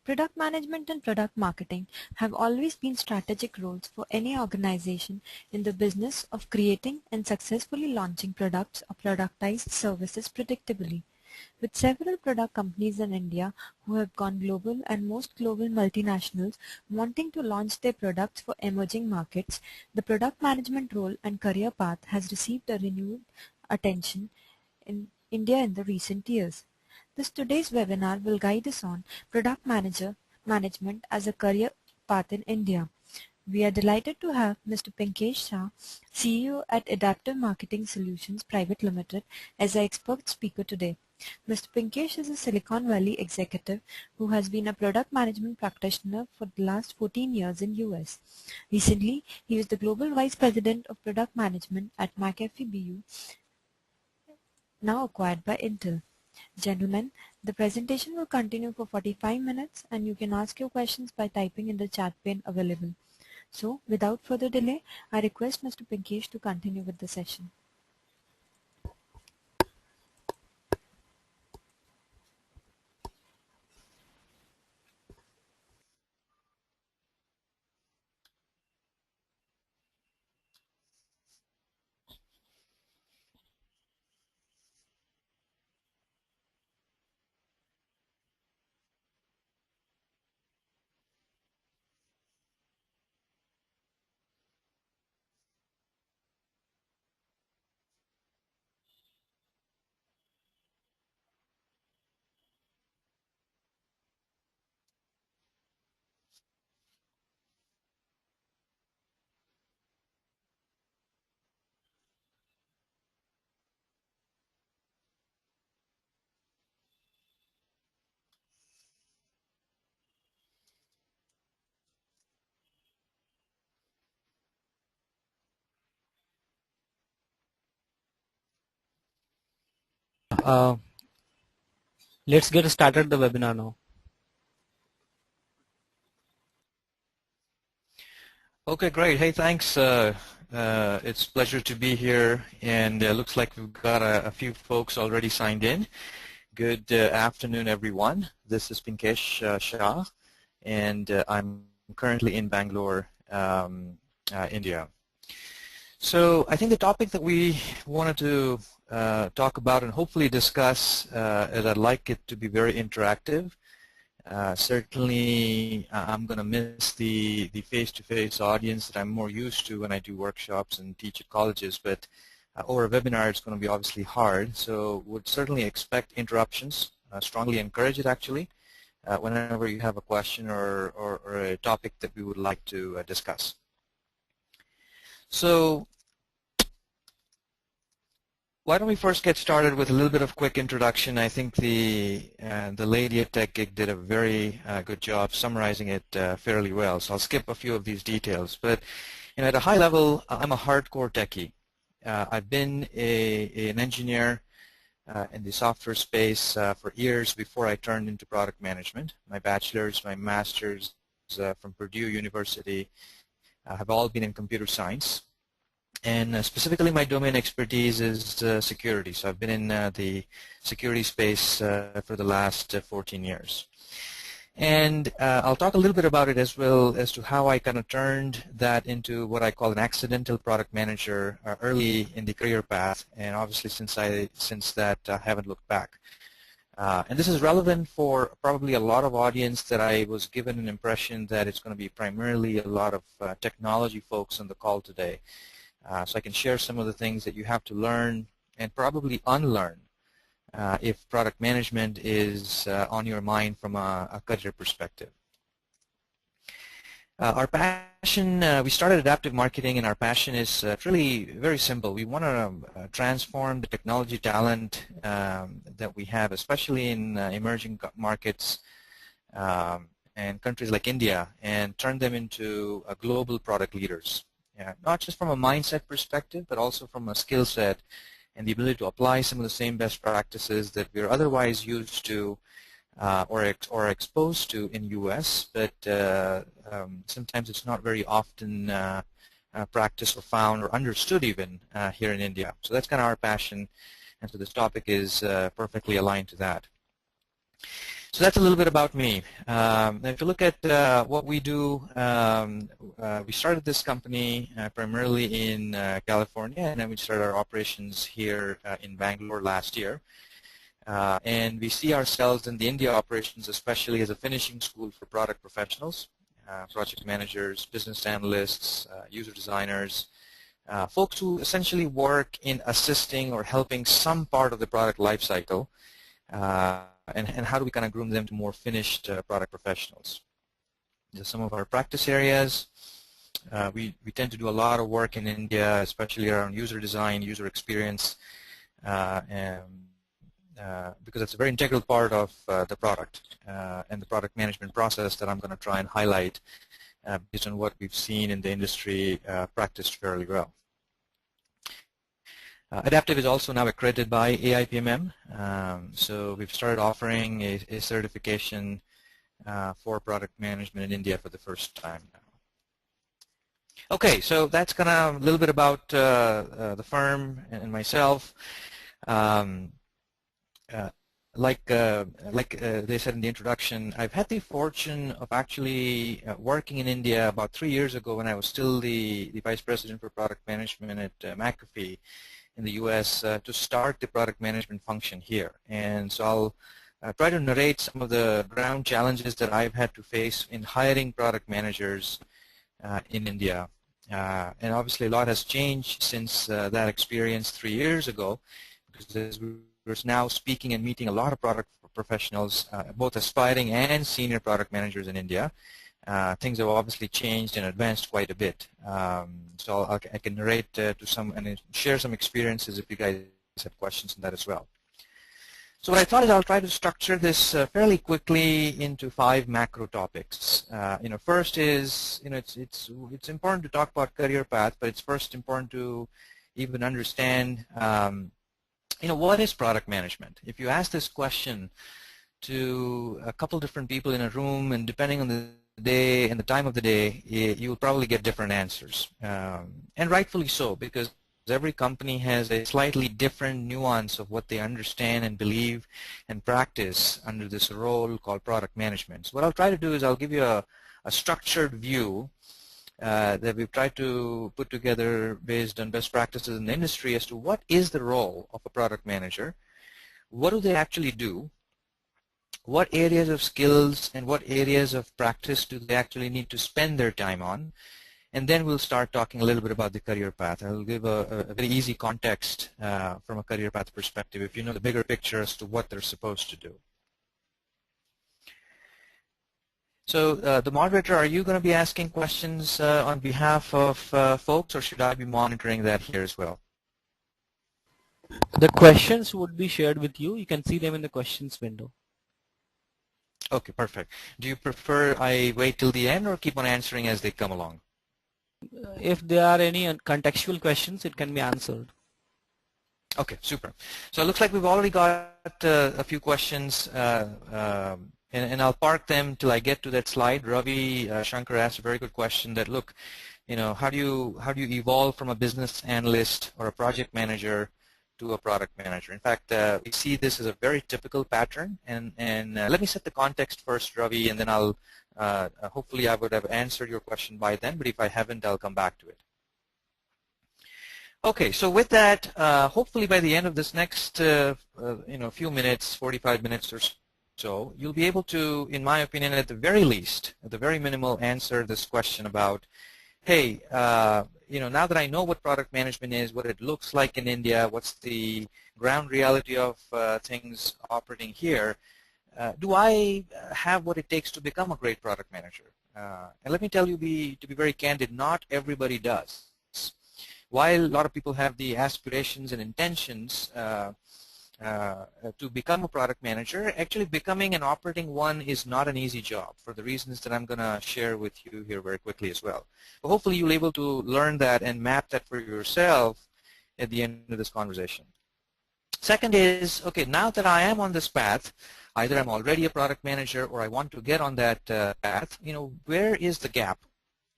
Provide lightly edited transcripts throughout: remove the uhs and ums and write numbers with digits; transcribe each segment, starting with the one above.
Product management and product marketing have always been strategic roles for any organization in the business of creating and successfully launching products or productized services predictably. With several product companies in India who have gone global and most global multinationals wanting to launch their products for emerging markets, the product management role and career path has received a renewed attention in India in the recent years. Today's webinar will guide us on product manager management as a career path in India. We are delighted to have Mr. Pinkesh Shah, CEO at Adaptive Marketing Solutions Private Limited, as our expert speaker today. Mr. Pinkesh is a Silicon Valley executive who has been a product management practitioner for the last 14 years in US. Recently, he was the Global Vice President of Product Management at McAfee BU, now acquired by Intel. Gentlemen, the presentation will continue for 45 minutes and you can ask your questions by typing in the chat pane available. So, without further delay, I request Mr. Pinkesh to continue with the session. Uh, let's get started the webinar now. Okay, great. Hey, thanks. It's a pleasure to be here, and looks like we've got a few folks already signed in. Good afternoon, everyone. This is Pinkesh Shah, and I'm currently in Bangalore, India. So I think the topic that we wanted to talk about and hopefully discuss is I'd like it to be very interactive. Certainly, I'm going to miss the face-to-face audience that I'm more used to when I do workshops and teach at colleges, but over a webinar it's going to be obviously hard, so would certainly expect interruptions, strongly encourage it actually, whenever you have a question or a topic that we would like to discuss. So why don't we first get started with a little bit of quick introduction. I think the lady at TechGig did a very good job summarizing it fairly well, so I'll skip a few of these details. But at a high level, I'm a hardcore techie. I've been an engineer in the software space for years before I turned into product management. My bachelor's, my master's from Purdue University have all been in computer science. And specifically my domain expertise is security. So I've been in the security space for the last 14 years. And I'll talk a little bit about it as well as to how I kind of turned that into what I call an accidental product manager early in the career path. And obviously since that I haven't looked back. And this is relevant for probably a lot of audience that I was given an impression that it's going to be primarily a lot of technology folks on the call today. So I can share some of the things that you have to learn and probably unlearn if product management is on your mind from a career perspective. Our passion, we started Adaptive Marketing, and our passion is really very simple. We want to transform the technology talent that we have, especially in emerging markets and countries like India, and turn them into global product leaders. Not just from a mindset perspective, but also from a skill set and the ability to apply some of the same best practices that we're otherwise used to or exposed to in U.S., but sometimes it's not very often practiced or found or understood even here in India. So that's kind of our passion, and so this topic is perfectly aligned to that. So that's a little bit about me. If you look at what we do, we started this company primarily in California, and then we started our operations here in Bangalore last year. And we see ourselves in the India operations especially as a finishing school for product professionals, project managers, business analysts, user designers, folks who essentially work in assisting or helping some part of the product lifecycle. And how do we kind of groom them to more finished product professionals. These are some of our practice areas. We tend to do a lot of work in India, especially around user design, user experience, because it's a very integral part of the product and the product management process that I'm going to try and highlight based on what we've seen in the industry practiced fairly well. Adaptive is also now accredited by AIPMM, so we've started offering a certification for product management in India for the first time now. Okay, so that's kind of a little bit about the firm and myself. Like they said in the introduction, I've had the fortune of actually working in India about 3 years ago when I was still the Vice President for Product Management at McAfee in the U.S. To start the product management function here. And so I'll try to narrate some of the ground challenges that I've had to face in hiring product managers in India. And obviously a lot has changed since that experience 3 years ago, because as we're now speaking and meeting a lot of product professionals, both aspiring and senior product managers in India. Things have obviously changed and advanced quite a bit. So I can narrate to some and share some experiences if you guys have questions on that as well. So what I thought is I'll try to structure this fairly quickly into 5 macro topics. First is, it's important to talk about career path, but it's first important to even understand, what is product management? If you ask this question to a couple different people in a room, and depending on the day and the time of the day, you'll probably get different answers. And rightfully so, because every company has a slightly different nuance of what they understand and believe and practice under this role called product management. So what I'll try to do is I'll give you a structured view that we've tried to put together based on best practices in the industry as to what is the role of a product manager, what do they actually do, what areas of skills and what areas of practice do they actually need to spend their time on, and then we'll start talking a little bit about the career path. I'll give a very easy context from a career path perspective if you know the bigger picture as to what they're supposed to do. So the moderator, are you going to be asking questions on behalf of folks, or should I be monitoring that here as well? The questions would be shared with you. You can see them in the questions window. Okay, perfect. Do you prefer I wait till the end or keep on answering as they come along? If there are any contextual questions, it can be answered. Okay, super. So it looks like we've already got a few questions, and I'll park them till I get to that slide. Ravi Shankar asked a very good question that, look, how do you evolve from a business analyst or a project manager to a product manager? In fact, we see this as a very typical pattern, and let me set the context first, Ravi, and then I'll hopefully I would have answered your question by then, but if I haven't, I'll come back to it. Okay, so with that, hopefully by the end of this next few minutes, 45 minutes or so, you'll be able to, in my opinion, at the very least, at the very minimal, answer this question about, hey, now that I know what product management is, what it looks like in India, what's the ground reality of things operating here, do I have what it takes to become a great product manager? And let me tell you, to be very candid, not everybody does. While a lot of people have the aspirations and intentions to become a product manager, actually becoming an operating one is not an easy job for the reasons that I'm going to share with you here very quickly as well. But hopefully you'll be able to learn that and map that for yourself at the end of this conversation. Second is, okay, now that I am on this path, either I'm already a product manager or I want to get on that path, where is the gap?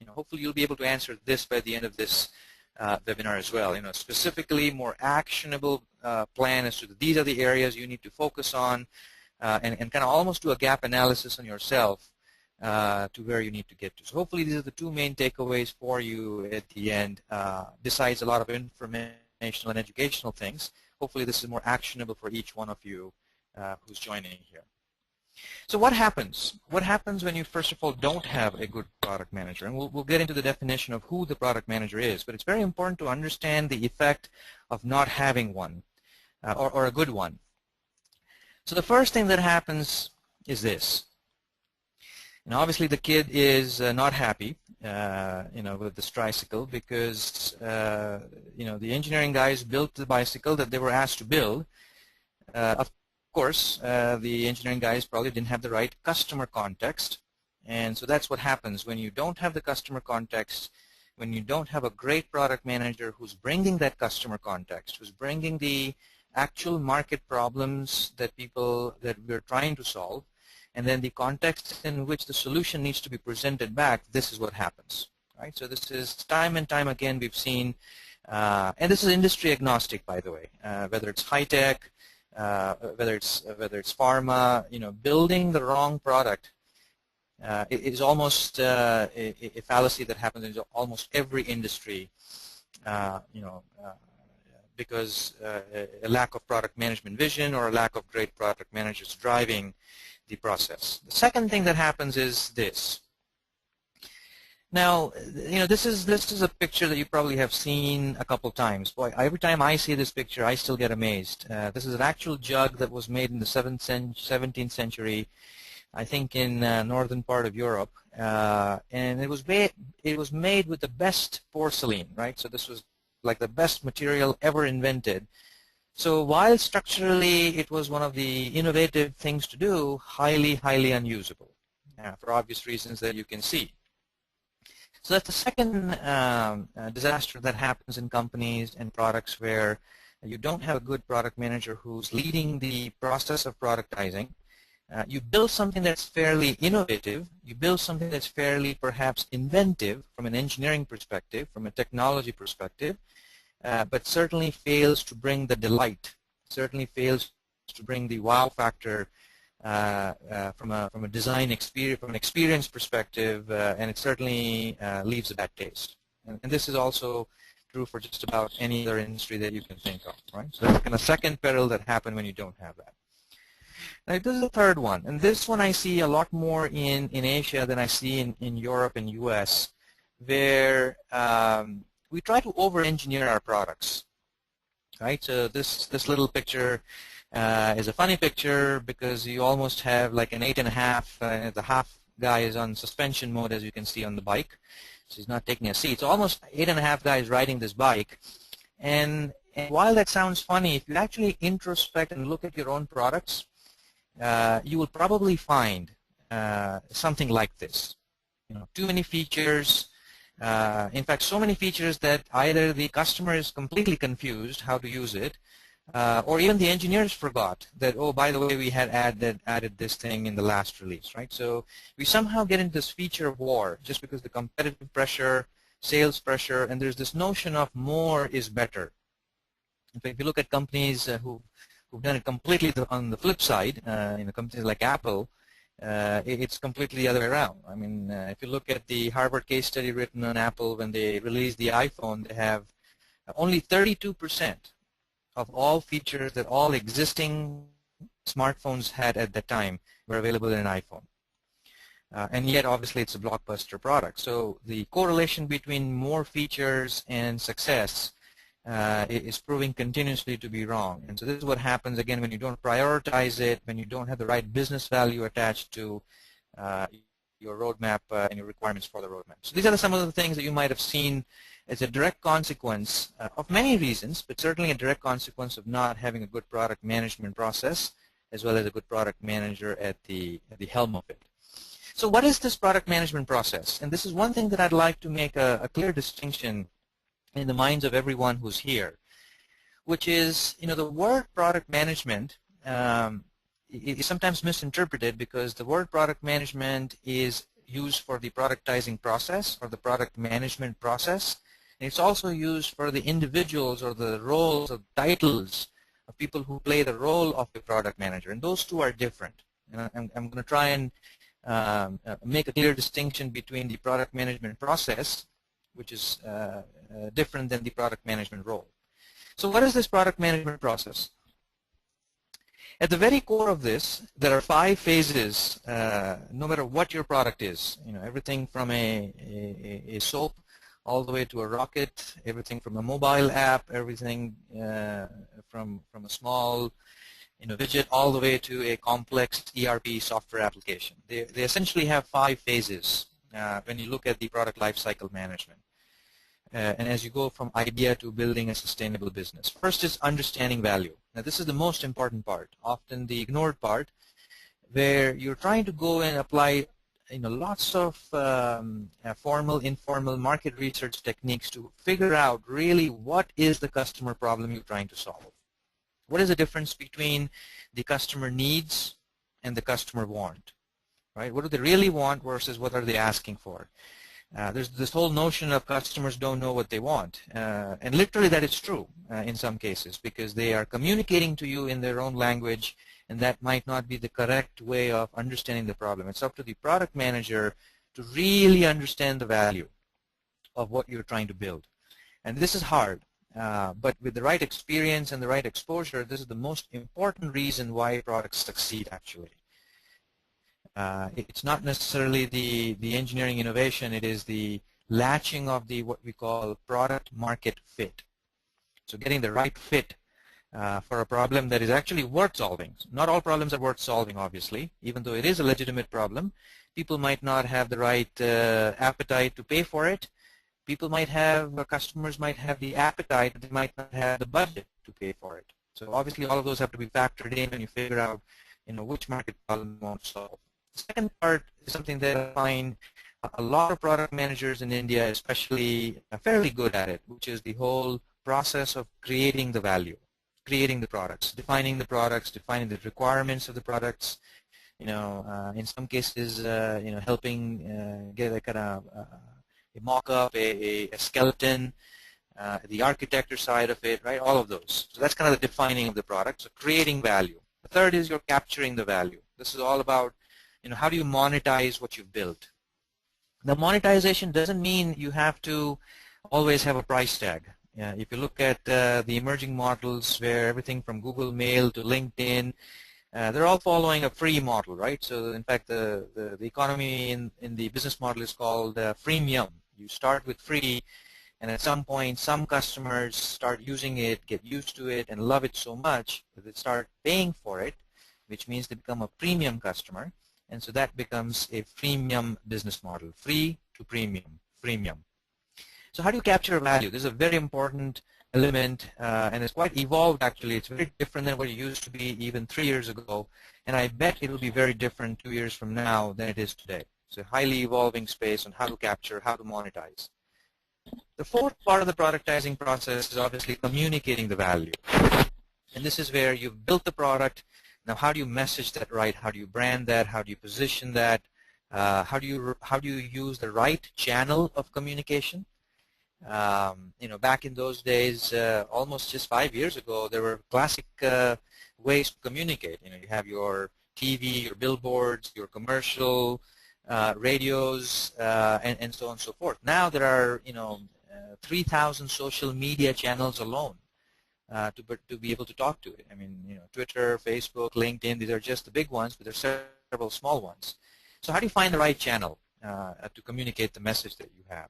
Hopefully you'll be able to answer this by the end of this webinar as well. Specifically more actionable plan as to these are the areas you need to focus on and kind of almost do a gap analysis on yourself to where you need to get to. So hopefully these are the two main takeaways for you at the end, besides a lot of informational and educational things. Hopefully this is more actionable for each one of you who's joining here. So what happens? What happens when you, first of all, don't have a good product manager? And we'll get into the definition of who the product manager is, but it's very important to understand the effect of not having one, or a good one. So the first thing that happens is this. And obviously the kid is not happy, with this tricycle because, the engineering guys built the bicycle that they were asked to build. Of course, the engineering guys probably didn't have the right customer context, and so that's what happens when you don't have the customer context, when you don't have a great product manager who's bringing that customer context, who's bringing the actual market problems that we're trying to solve, and then the context in which the solution needs to be presented back. This is what happens, right? So this is time and time again we've seen, and this is industry agnostic, by the way, whether it's high tech, whether it's pharma, building the wrong product is almost a fallacy that happens in almost every industry, because a lack of product management vision or a lack of great product managers driving the process. The second thing that happens is this. Now, this is a picture that you probably have seen a couple times. Boy, every time I see this picture, I still get amazed. This is an actual jug that was made in the 17th century, I think in northern part of Europe, and it was made with the best porcelain, right? So this was like the best material ever invented. So while structurally it was one of the innovative things to do, highly, highly unusable, for obvious reasons that you can see. So that's the second disaster that happens in companies and products where you don't have a good product manager who's leading the process of productizing. You build something that's fairly innovative. You build something that's fairly perhaps inventive from an engineering perspective, from a technology perspective, but certainly fails to bring the delight, certainly fails to bring the wow factor from a design experience, from an experience perspective, and it certainly leaves a bad taste. And this is also true for just about any other industry that you can think of, right? So that's kind of second peril that happens when you don't have that. Now, this is the third one, and this one I see a lot more in Asia than I see in Europe and US, where we try to over-engineer our products, right? So this little picture is a funny picture because you almost have like an 8.5. The half guy is on suspension mode, as you can see on the bike, so he's not taking a seat. So almost 8.5 guys riding this bike, and while that sounds funny, if you actually introspect and look at your own products, you will probably find something like this. Too many features. In fact, so many features that either the customer is completely confused how to use it, or even the engineers forgot that, oh, by the way, we had added this thing in the last release, right? So we somehow get into this feature war just because the competitive pressure, sales pressure, and there's this notion of more is better. In fact, if you look at companies who've done it completely on the flip side, companies like Apple, it's completely the other way around. I mean, if you look at the Harvard case study written on Apple when they released the iPhone, they have only 32% of all features that all existing smartphones had at that time were available in an iPhone. And yet, obviously, it's a blockbuster product. So the correlation between more features and success is proving continuously to be wrong. And so this is what happens, again, when you don't prioritize it, when you don't have the right business value attached to your roadmap and your requirements for the roadmap. So these are some of the things that you might have seen as a direct consequence of many reasons, but certainly a direct consequence of not having a good product management process as well as a good product manager at the helm of it. So what is this product management process? And this is one thing that I'd like to make a clear distinction in the minds of everyone who's here, which is, the word product management is sometimes misinterpreted because the word product management is used for the productizing process or the product management process. And it's also used for the individuals or the roles or titles of people who play the role of a product manager, and those two are different. And I'm going to try and make a clear distinction between the product management process, which is different than the product management role. So what is this product management process? At the very core of this, there are 5 phases, no matter what your product is. Everything from a soap all the way to a rocket, everything from a mobile app, everything from a small widget all the way to a complex ERP software application. They essentially have 5 phases when you look at the product lifecycle management. And as you go from idea to building a sustainable business. First is understanding value. Now this is the most important part, often the ignored part, where you're trying to go and apply lots of formal, informal market research techniques to figure out really what is the customer problem you're trying to solve. What is the difference between the customer needs and the customer want, right? What do they really want versus what are they asking for? There's this whole notion of customers don't know what they want, and literally that is true in some cases, because they are communicating to you in their own language, and that might not be the correct way of understanding the problem. It's up to the product manager to really understand the value of what you're trying to build. And this is hard, but with the right experience and the right exposure, this is the most important reason why products succeed actually. It's not necessarily the engineering innovation, it is the latching of the what we call product market fit. So getting the right fit for a problem that is actually worth solving. Not all problems are worth solving, obviously. Even though it is a legitimate problem, people might not have the right appetite to pay for it. People might have, customers might have the appetite, but they might not have the budget to pay for it. So obviously all of those have to be factored in when you figure out which market problem you want to solve. The second part is something that I find a lot of product managers in India especially are fairly good at it, which is the whole process of creating the value, creating the products, defining the requirements of the products, in some cases, helping get a kind of a mock-up, a skeleton, the architecture side of it, right, all of those. So that's kind of the defining of the product, so creating value. The third is you're capturing the value. This is all about how do you monetize what you've built? The monetization doesn't mean you have to always have a price tag. If you look at the emerging models where everything from Google Mail to LinkedIn, they're all following a free model, right? So in fact, the economy in the business model is called freemium. You start with free, and at some point, some customers start using it, get used to it, and love it so much that they start paying for it, which means they become a premium customer. And so that becomes a freemium business model, free to premium, freemium. So how do you capture value? This is a very important element, and it's quite evolved actually. It's very different than what it used to be even 3 years ago, and I bet it will be very different 2 years from now than it is today. It's a highly evolving space on how to capture, how to monetize. The fourth part of the productizing process is obviously communicating the value. And this is where you've built the product. Now, how do you message that right? How do you brand that? How do you position that? How do you use the right channel of communication? Back in those days, almost just 5 years ago, there were classic ways to communicate. You have your TV, your billboards, your commercial, radios, and so on and so forth. Now there are 3,000 social media channels alone. To be able to talk to it. I mean, Twitter, Facebook, LinkedIn, these are just the big ones, but there are several small ones. So how do you find the right channel to communicate the message that you have?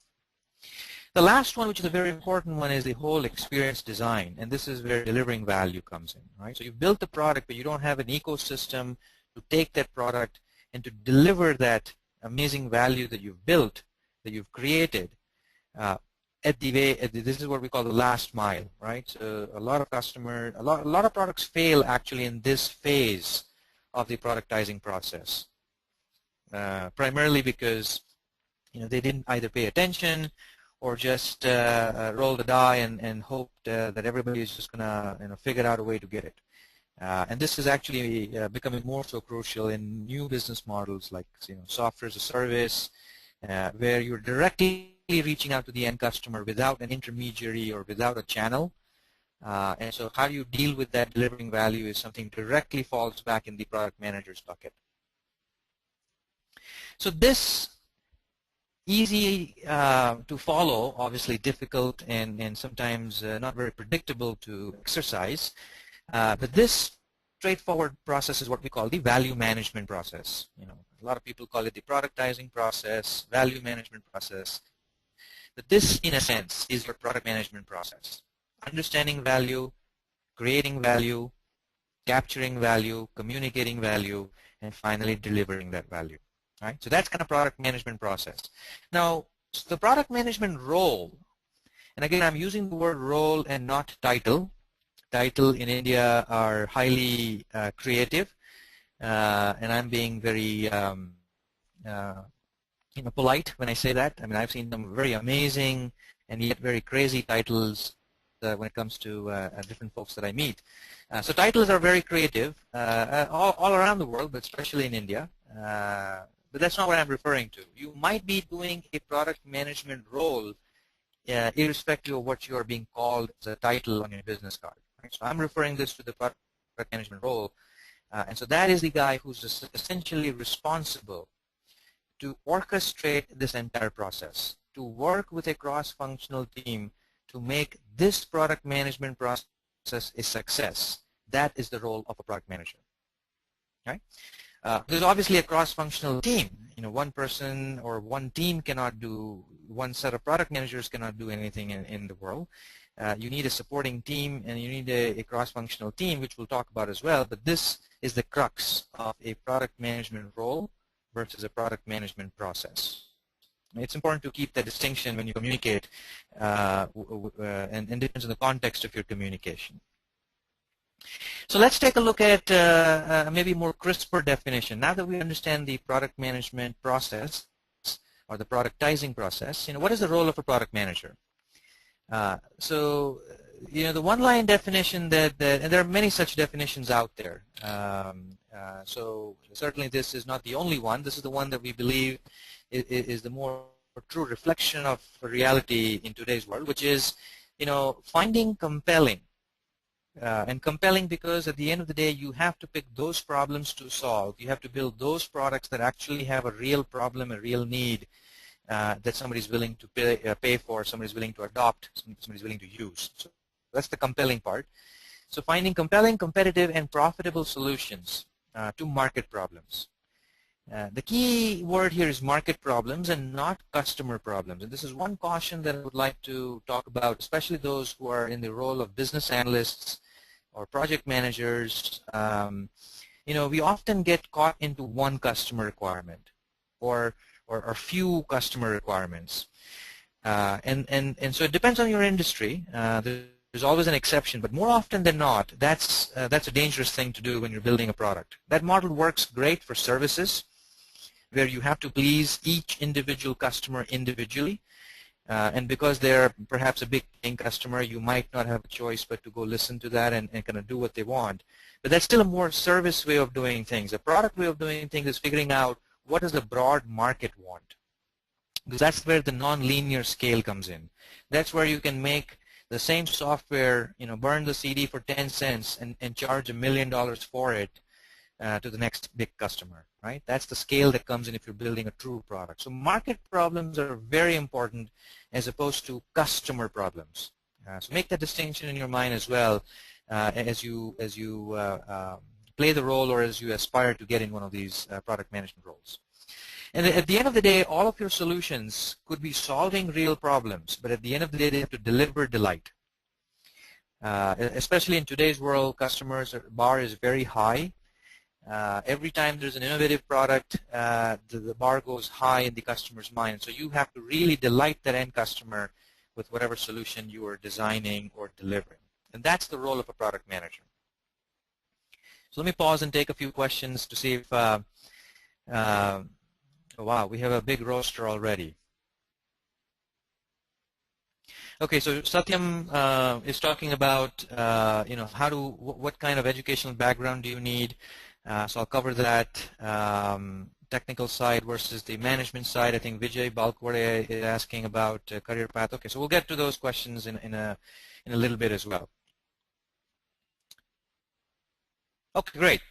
The last one, which is a very important one, is the whole experience design, and this is where delivering value comes in, right? So you've built the product, but you don't have an ecosystem to take that product and to deliver that amazing value that you've built, that you've created, this is what we call the last mile, right? So a lot of a lot of products fail actually in this phase of the productizing process, primarily because they didn't either pay attention or just roll the die and hope that everybody is just gonna figure out a way to get it. And this is actually becoming more so crucial in new business models like software as a service, where you're directly reaching out to the end customer without an intermediary or without a channel. And so how you deal with that delivering value is something directly falls back in the product manager's bucket. So this easy to follow, obviously difficult and sometimes not very predictable to exercise, but this straightforward process is what we call the value management process. You know, a lot of people call it the productizing process, value management process. But this, in a sense, is your product management process. Understanding value, creating value, capturing value, communicating value, and finally delivering that value. Right? So that's kind of product management process. Now, the product management role, and again, I'm using the word role and not title. Title in India are highly creative, and I'm being very polite when I say that. I mean, I've seen some very amazing and yet very crazy titles when it comes to different folks that I meet. So titles are very creative all around the world, but especially in India. But that's not what I'm referring to. You might be doing a product management role irrespective of what you are being called as a title on your business card. Right? So I'm referring this to the product management role. And so that is the guy who's essentially responsible to orchestrate this entire process, to work with a cross-functional team to make this product management process a success. That is the role of a product manager. Right? There's obviously a cross-functional team. You know, one person or one team cannot do, one set of product managers cannot do anything in the world. You need a supporting team and you need a cross-functional team, which we'll talk about as well, but this is the crux of a product management role versus a product management process. It's important to keep that distinction when you communicate, and it depends on the context of your communication. So let's take a look at maybe more crisper definition. Now that we understand the product management process or the productizing process, you know, what is the role of a product manager? So, you know, the one-line definition and there are many such definitions out there. So certainly this is not the only one. This is the one that we believe is the more true reflection of reality in today's world, which is, you know, finding compelling. And compelling because at the end of the day, you have to pick those problems to solve. You have to build those products that actually have a real problem, a real need that somebody's willing to pay for, somebody's willing to adopt, somebody's willing to use. So that's the compelling part. So finding compelling, competitive, and profitable solutions to market problems. The key word here is market problems and not customer problems. And this is one caution that I would like to talk about, especially those who are in the role of business analysts or project managers. You know, we often get caught into one customer requirement or few customer requirements. And so it depends on your industry. There's always an exception, but more often than not, that's a dangerous thing to do when you're building a product. That model works great for services, where you have to please each individual customer individually. And because they're perhaps a big paying customer, you might not have a choice but to go listen to that and kind of do what they want. But that's still a more service way of doing things. A product way of doing things is figuring out what does the broad market want. Because that's where the non-linear scale comes in. That's where you can make the same software, you know, burn the CD for 10 cents and charge $1 million for it to the next big customer, right? That's the scale that comes in if you're building a true product. So market problems are very important as opposed to customer problems. So make that distinction in your mind as well as you play the role or as you aspire to get in one of these product management roles. And at the end of the day, all of your solutions could be solving real problems, but at the end of the day, they have to deliver delight. Especially in today's world, customers' bar is very high. Every time there's an innovative product, the bar goes high in the customer's mind. So you have to really delight that end customer with whatever solution you are designing or delivering. And that's the role of a product manager. So let me pause and take a few questions to see if, oh, wow, we have a big roster already. Okay, so Satyam is talking about, you know, what kind of educational background do you need? So I'll cover that. Technical side versus the management side. I think Vijay Balkwade is asking about career path. Okay, so we'll get to those questions in a little bit as well. Okay, great.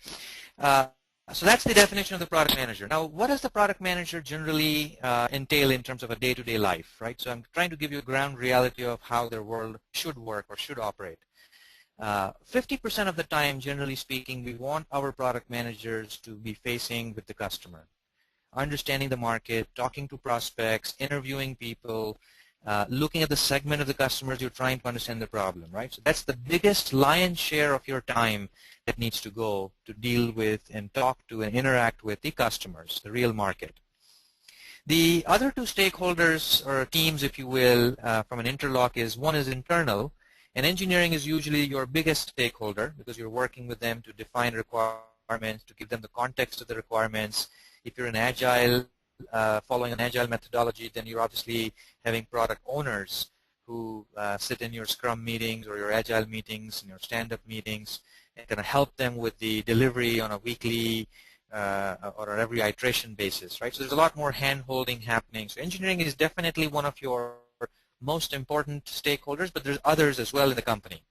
So that's the definition of the product manager. Now, what does the product manager generally entail in terms of a day-to-day life, right? So I'm trying to give you a ground reality of how their world should work or should operate. 50% of the time, generally speaking, we want our product managers to be facing with the customer, understanding the market, talking to prospects, interviewing people, looking at the segment of the customers you're trying to understand the problem, right? So that's the biggest lion's share of your time that needs to go to deal with and talk to and interact with the customers, the real market. The other two stakeholders or teams, if you will, from an interlock is one is internal, and engineering is usually your biggest stakeholder because you're working with them to define requirements, to give them the context of the requirements. If you're an agile, following an agile methodology, then you're obviously having product owners who sit in your Scrum meetings or your agile meetings and your stand-up meetings and kind of help them with the delivery on a weekly or on every iteration basis, right? So there's a lot more hand-holding happening. So engineering is definitely one of your most important stakeholders, but there's others as well in the company.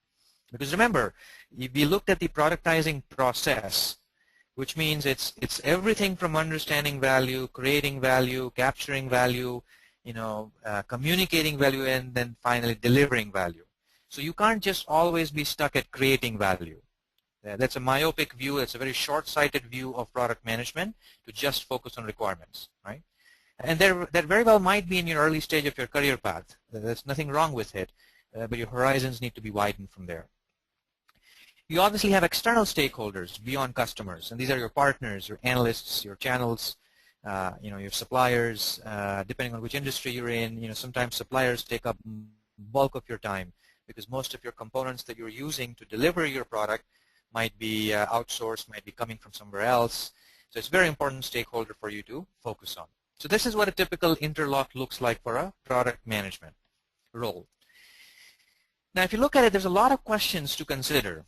Because remember, we looked at the productizing process, which means it's everything from understanding value, creating value, capturing value, communicating value, and then finally delivering value. So you can't just always be stuck at creating value. That's a myopic view. It's a very short-sighted view of product management to just focus on requirements, right? And that very well might be in your early stage of your career path. There's nothing wrong with it, but your horizons need to be widened from there. You obviously have external stakeholders beyond customers, and these are your partners, your analysts, your channels, your suppliers. Depending on which industry you're in, sometimes suppliers take up bulk of your time because most of your components that you're using to deliver your product might be outsourced, might be coming from somewhere else. So it's a very important stakeholder for you to focus on. So this is what a typical interlock looks like for a product management role. Now, if you look at it, there's a lot of questions to consider.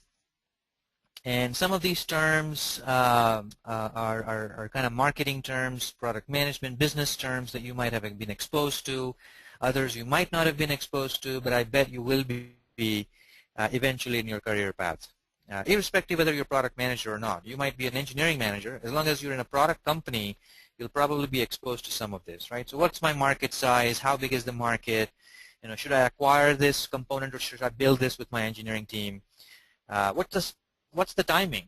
And some of these terms are kind of marketing terms, product management, business terms that you might have been exposed to. Others you might not have been exposed to, but I bet you will be eventually in your career path. Irrespective whether you're a product manager or not. You might be an engineering manager. As long as you're in a product company, you'll probably be exposed to some of this, right? So what's my market size? How big is the market? Should I acquire this component or should I build this with my engineering team? What's the timing?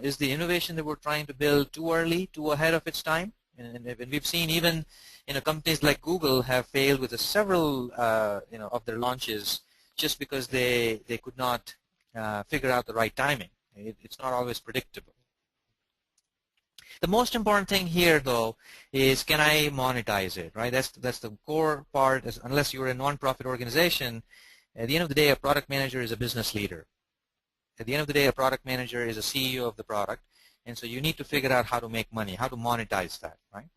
Is the innovation that we're trying to build too early, too ahead of its time? And we've seen even companies like Google have failed with several of their launches just because they could not figure out the right timing. It's not always predictable. The most important thing here, though, is can I monetize it, right? That's the core part. Unless you're a non-profit organization, at the end of the day, a product manager is a business leader. At the end of the day, a product manager is a CEO of the product, and so you need to figure out how to make money, how to monetize that, right?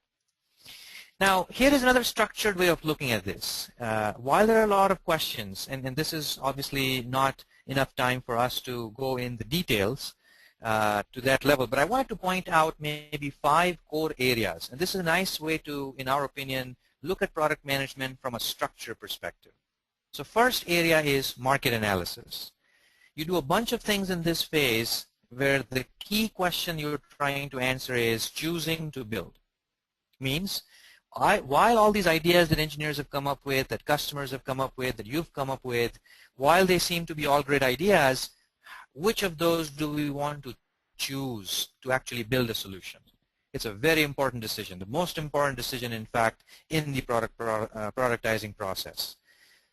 Now, here is another structured way of looking at this. While there are a lot of questions, and this is obviously not enough time for us to go in the details to that level, but I wanted to point out maybe 5 core areas. And this is a nice way to, in our opinion, look at product management from a structure perspective. So first area is market analysis. You do a bunch of things in this phase where the key question you're trying to answer is choosing to build. Means, while all these ideas that engineers have come up with, that customers have come up with, that you've come up with, while they seem to be all great ideas, which of those do we want to choose to actually build a solution? It's a very important decision, the most important decision, in fact, in the productizing process.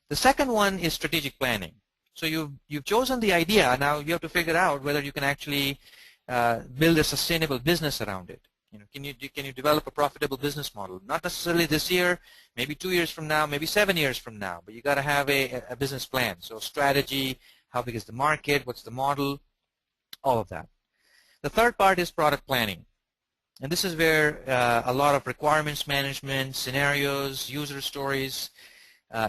The second one is strategic planning. So you've chosen the idea. Now you have to figure out whether you can actually build a sustainable business around it. Can you develop a profitable business model? Not necessarily this year, maybe 2 years from now, maybe 7 years from now. But you got to have a business plan. So strategy, how big is the market, what's the model, all of that. The third part is product planning. And this is where a lot of requirements management, scenarios, user stories,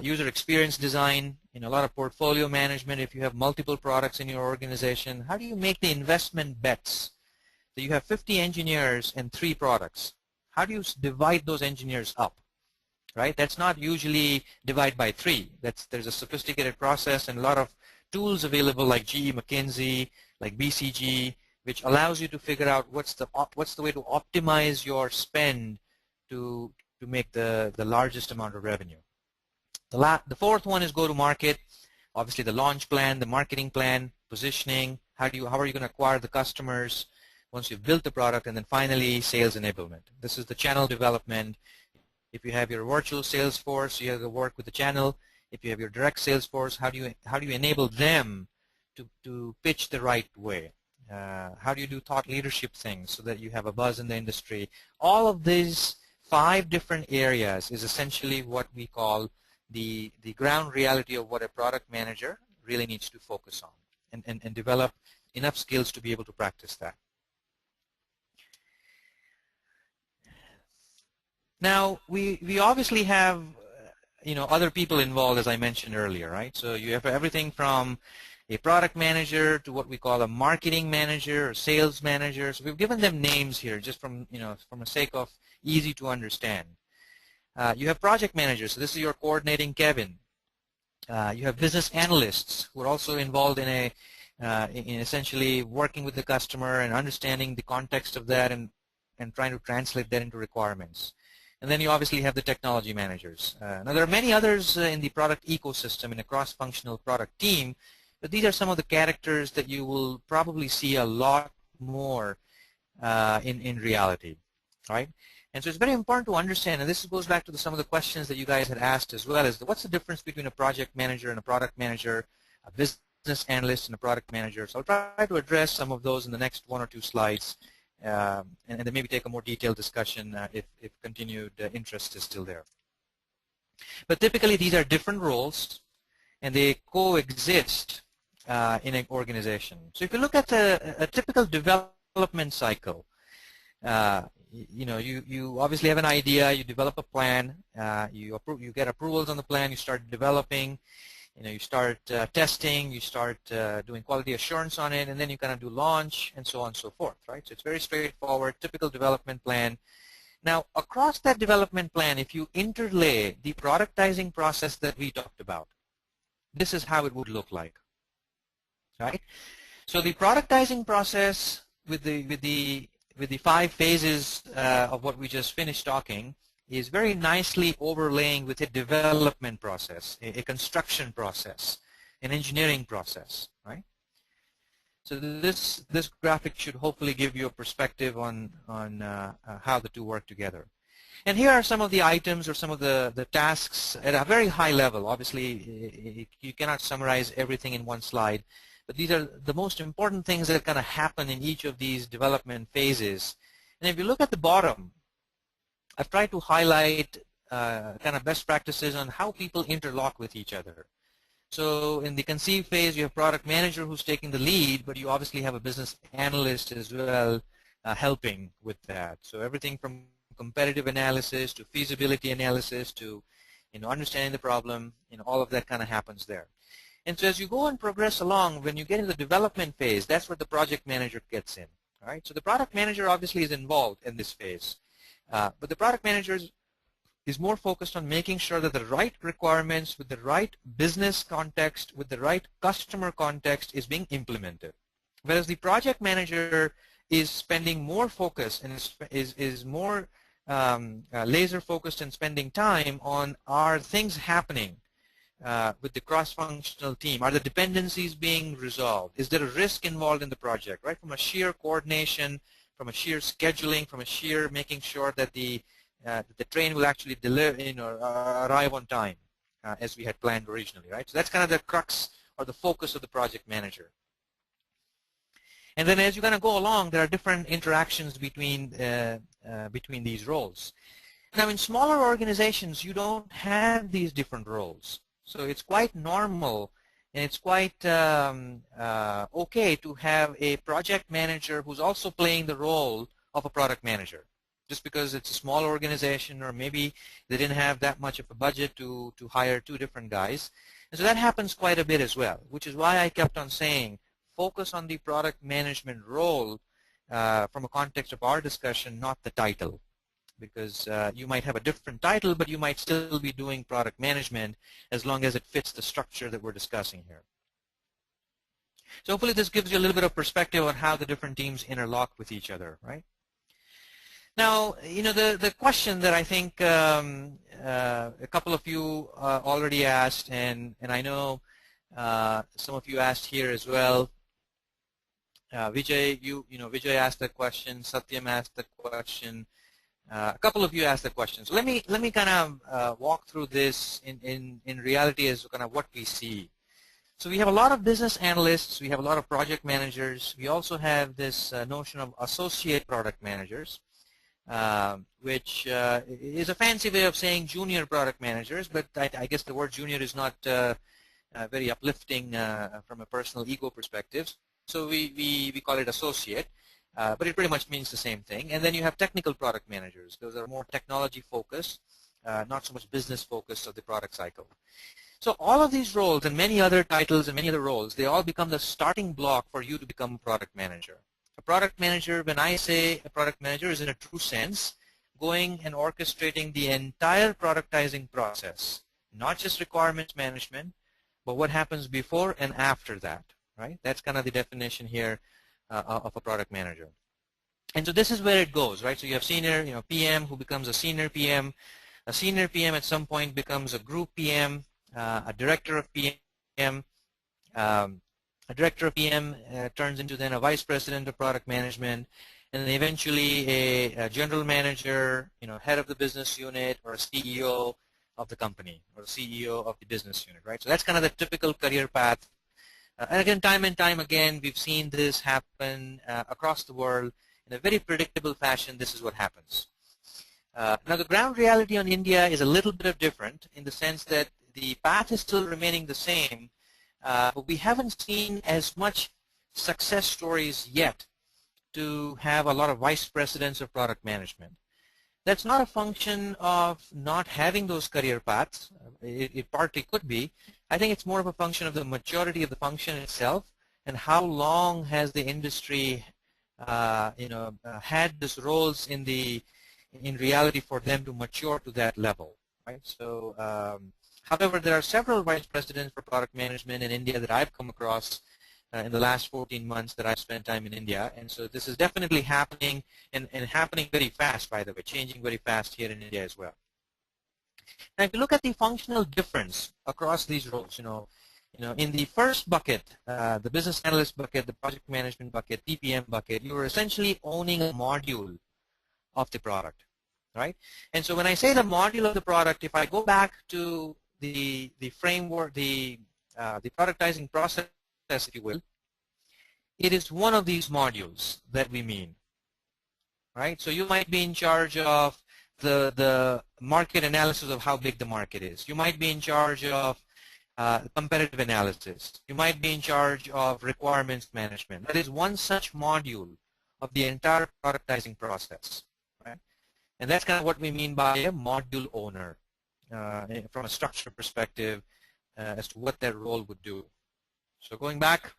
user experience design, a lot of portfolio management. If you have multiple products in your organization, how do you make the investment bets? So you have 50 engineers and 3 products. How do you divide those engineers up? Right? That's not usually divide by 3. There's a sophisticated process and a lot of tools available like GE, McKinsey, like BCG, which allows you to figure out what's the way to optimize your spend to make the largest amount of revenue. The fourth one is go-to-market. Obviously, the launch plan, the marketing plan, positioning. How are you going to acquire the customers once you've built the product, and then finally sales enablement. This is the channel development. If you have your virtual sales force, you have to work with the channel. If you have your direct sales force, how do you enable them to pitch the right way? How do you do thought leadership things so that you have a buzz in the industry? All of these 5 different areas is essentially what we call the ground reality of what a product manager really needs to focus on and develop enough skills to be able to practice that. Now, we obviously have other people involved, as I mentioned earlier, right? So you have everything from a product manager to what we call a marketing manager or sales manager. So we've given them names here just from the sake of easy to understand. You have project managers, so this is your coordinating Kevin. You have business analysts who are also involved in essentially working with the customer and understanding the context of that and trying to translate that into requirements. And then you obviously have the technology managers. Now there are many others in the product ecosystem in a cross-functional product team, but these are some of the characters that you will probably see a lot more in reality, right? And so it's very important to understand, and this goes back to some of the questions that you guys had asked as well, is what's the difference between a project manager and a product manager, a business analyst and a product manager. So I'll try to address some of those in the next 1 or 2 slides. And then maybe take a more detailed discussion if continued interest is still there. But typically these are different roles and they coexist in an organization. So if you look at a typical development cycle, you obviously have an idea, you develop a plan, you get approvals on the plan, you start developing, you start testing, you start doing quality assurance on it, and then you kind of do launch and so on and so forth, right? So it's very straightforward, typical development plan. Now, across that development plan, if you interlay the productizing process that we talked about, this is how it would look like, right? So the productizing process with the 5 phases of what we just finished talking is very nicely overlaying with a development process, a construction process, an engineering process, right? So this graphic should hopefully give you a perspective on how the two work together. And here are some of the items or some of the tasks at a very high level. Obviously, you cannot summarize everything in one slide, but these are the most important things that kind of happen in each of these development phases. And if you look at the bottom, I've tried to highlight kind of best practices on how people interlock with each other. So in the conceive phase, you have product manager who's taking the lead, but you obviously have a business analyst as well helping with that. So everything from competitive analysis to feasibility analysis to understanding the problem, all of that kind of happens there. And so as you go and progress along, when you get into the development phase, that's where the project manager gets in. All right? So the product manager obviously is involved in this phase. But the product manager is more focused on making sure that the right requirements with the right business context, with the right customer context is being implemented. Whereas the project manager is spending more focus and is more laser focused and spending time on, are things happening with the cross-functional team? Are the dependencies being resolved? Is there a risk involved in the project, right? From a sheer coordination, from a sheer scheduling, from a sheer making sure that the train will actually deliver, arrive on time as we had planned originally, right? So that's kind of the crux or the focus of the project manager. And then as you kind of go along, there are different interactions between these roles. Now, in smaller organizations, you don't have these different roles. So it's quite normal and it's quite okay to have a project manager who's also playing the role of a product manager, just because it's a small organization or maybe they didn't have that much of a budget to hire 2 different guys. And so that happens quite a bit as well, which is why I kept on saying focus on the product management role from a context of our discussion, not the title. Because you might have a different title, but you might still be doing product management as long as it fits the structure that we're discussing here. So hopefully this gives you a little bit of perspective on how the different teams interlock with each other, right? Now, the question that I think a couple of you already asked, and I know some of you asked here as well. Vijay, Vijay asked the question. Satyam asked the question. A couple of you asked the question. So let me kind of walk through this in reality as kind of what we see. So we have a lot of business analysts. We have a lot of project managers. We also have this notion of associate product managers, which is a fancy way of saying junior product managers, but I guess the word junior is not very uplifting from a personal ego perspective. So we call it associate, but it pretty much means the same thing. And then you have technical product managers. Those are more technology focused, not so much business focused of the product cycle. So all of these roles and many other titles and many other roles, they all become the starting block for you to become a product manager. A product manager, when I say a product manager, is in a true sense going and orchestrating the entire productizing process, not just requirements management, but what happens before and after that, right? That's kind of the definition here of a product manager. And so this is where it goes, right? So you have senior, PM who becomes a senior PM. A senior PM at some point becomes a group PM, a director of PM. A director of PM turns into then a vice president of product management, and then eventually a general manager, head of the business unit, or a CEO of the company, or CEO of the business unit, right? So that's kind of the typical career path. And again, time and time again, we've seen this happen across the world in a very predictable fashion. This is what happens. Now, the ground reality on India is a little bit different in the sense that the path is still remaining the same, but we haven't seen as much success stories yet to have a lot of vice presidents of product management. That's not a function of not having those career paths. It partly could be. I think it's more of a function of the maturity of the function itself and how long has the industry had these roles in reality for them to mature to that level, right? So, however, there are several vice presidents for product management in India that I've come across in the last 14 months that I've spent time in India. And so this is definitely happening and happening very fast, by the way, changing very fast here in India as well. Now, if you look at the functional difference across these roles, in the first bucket, the business analyst bucket, the project management bucket, PPM bucket, you are essentially owning a module of the product, right? And so when I say the module of the product, if I go back to the framework, the productizing process, if you will, it is one of these modules that we mean, right? So you might be in charge of the market analysis of how big the market is. You might be in charge of competitive analysis. You might be in charge of requirements management. That is one such module of the entire productizing process, right? And that's kind of what we mean by a module owner from a structure perspective as to what that role would do. So going back,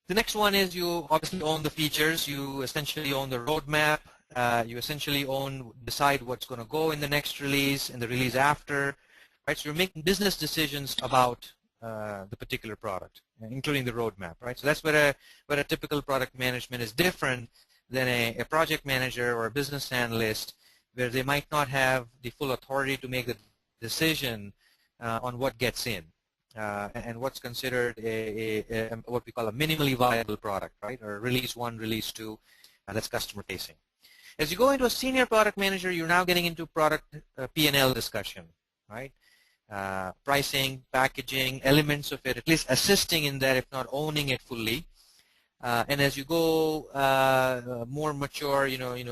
the next one is you obviously own the features. You essentially own the roadmap. You essentially decide what's going to go in the next release and the release after, right? So you're making business decisions about the particular product, including the roadmap, right? So that's where a typical product management is different than a project manager or a business analyst, where they might not have the full authority to make the decision on what gets in. And what's considered what we call a minimally viable product, right? Or release 1, release 2, that's customer facing. As you go into a senior product manager, you're now getting into product P&L discussion, right? Pricing, packaging, elements of it, at least assisting in that, if not owning it fully. And as you go more mature,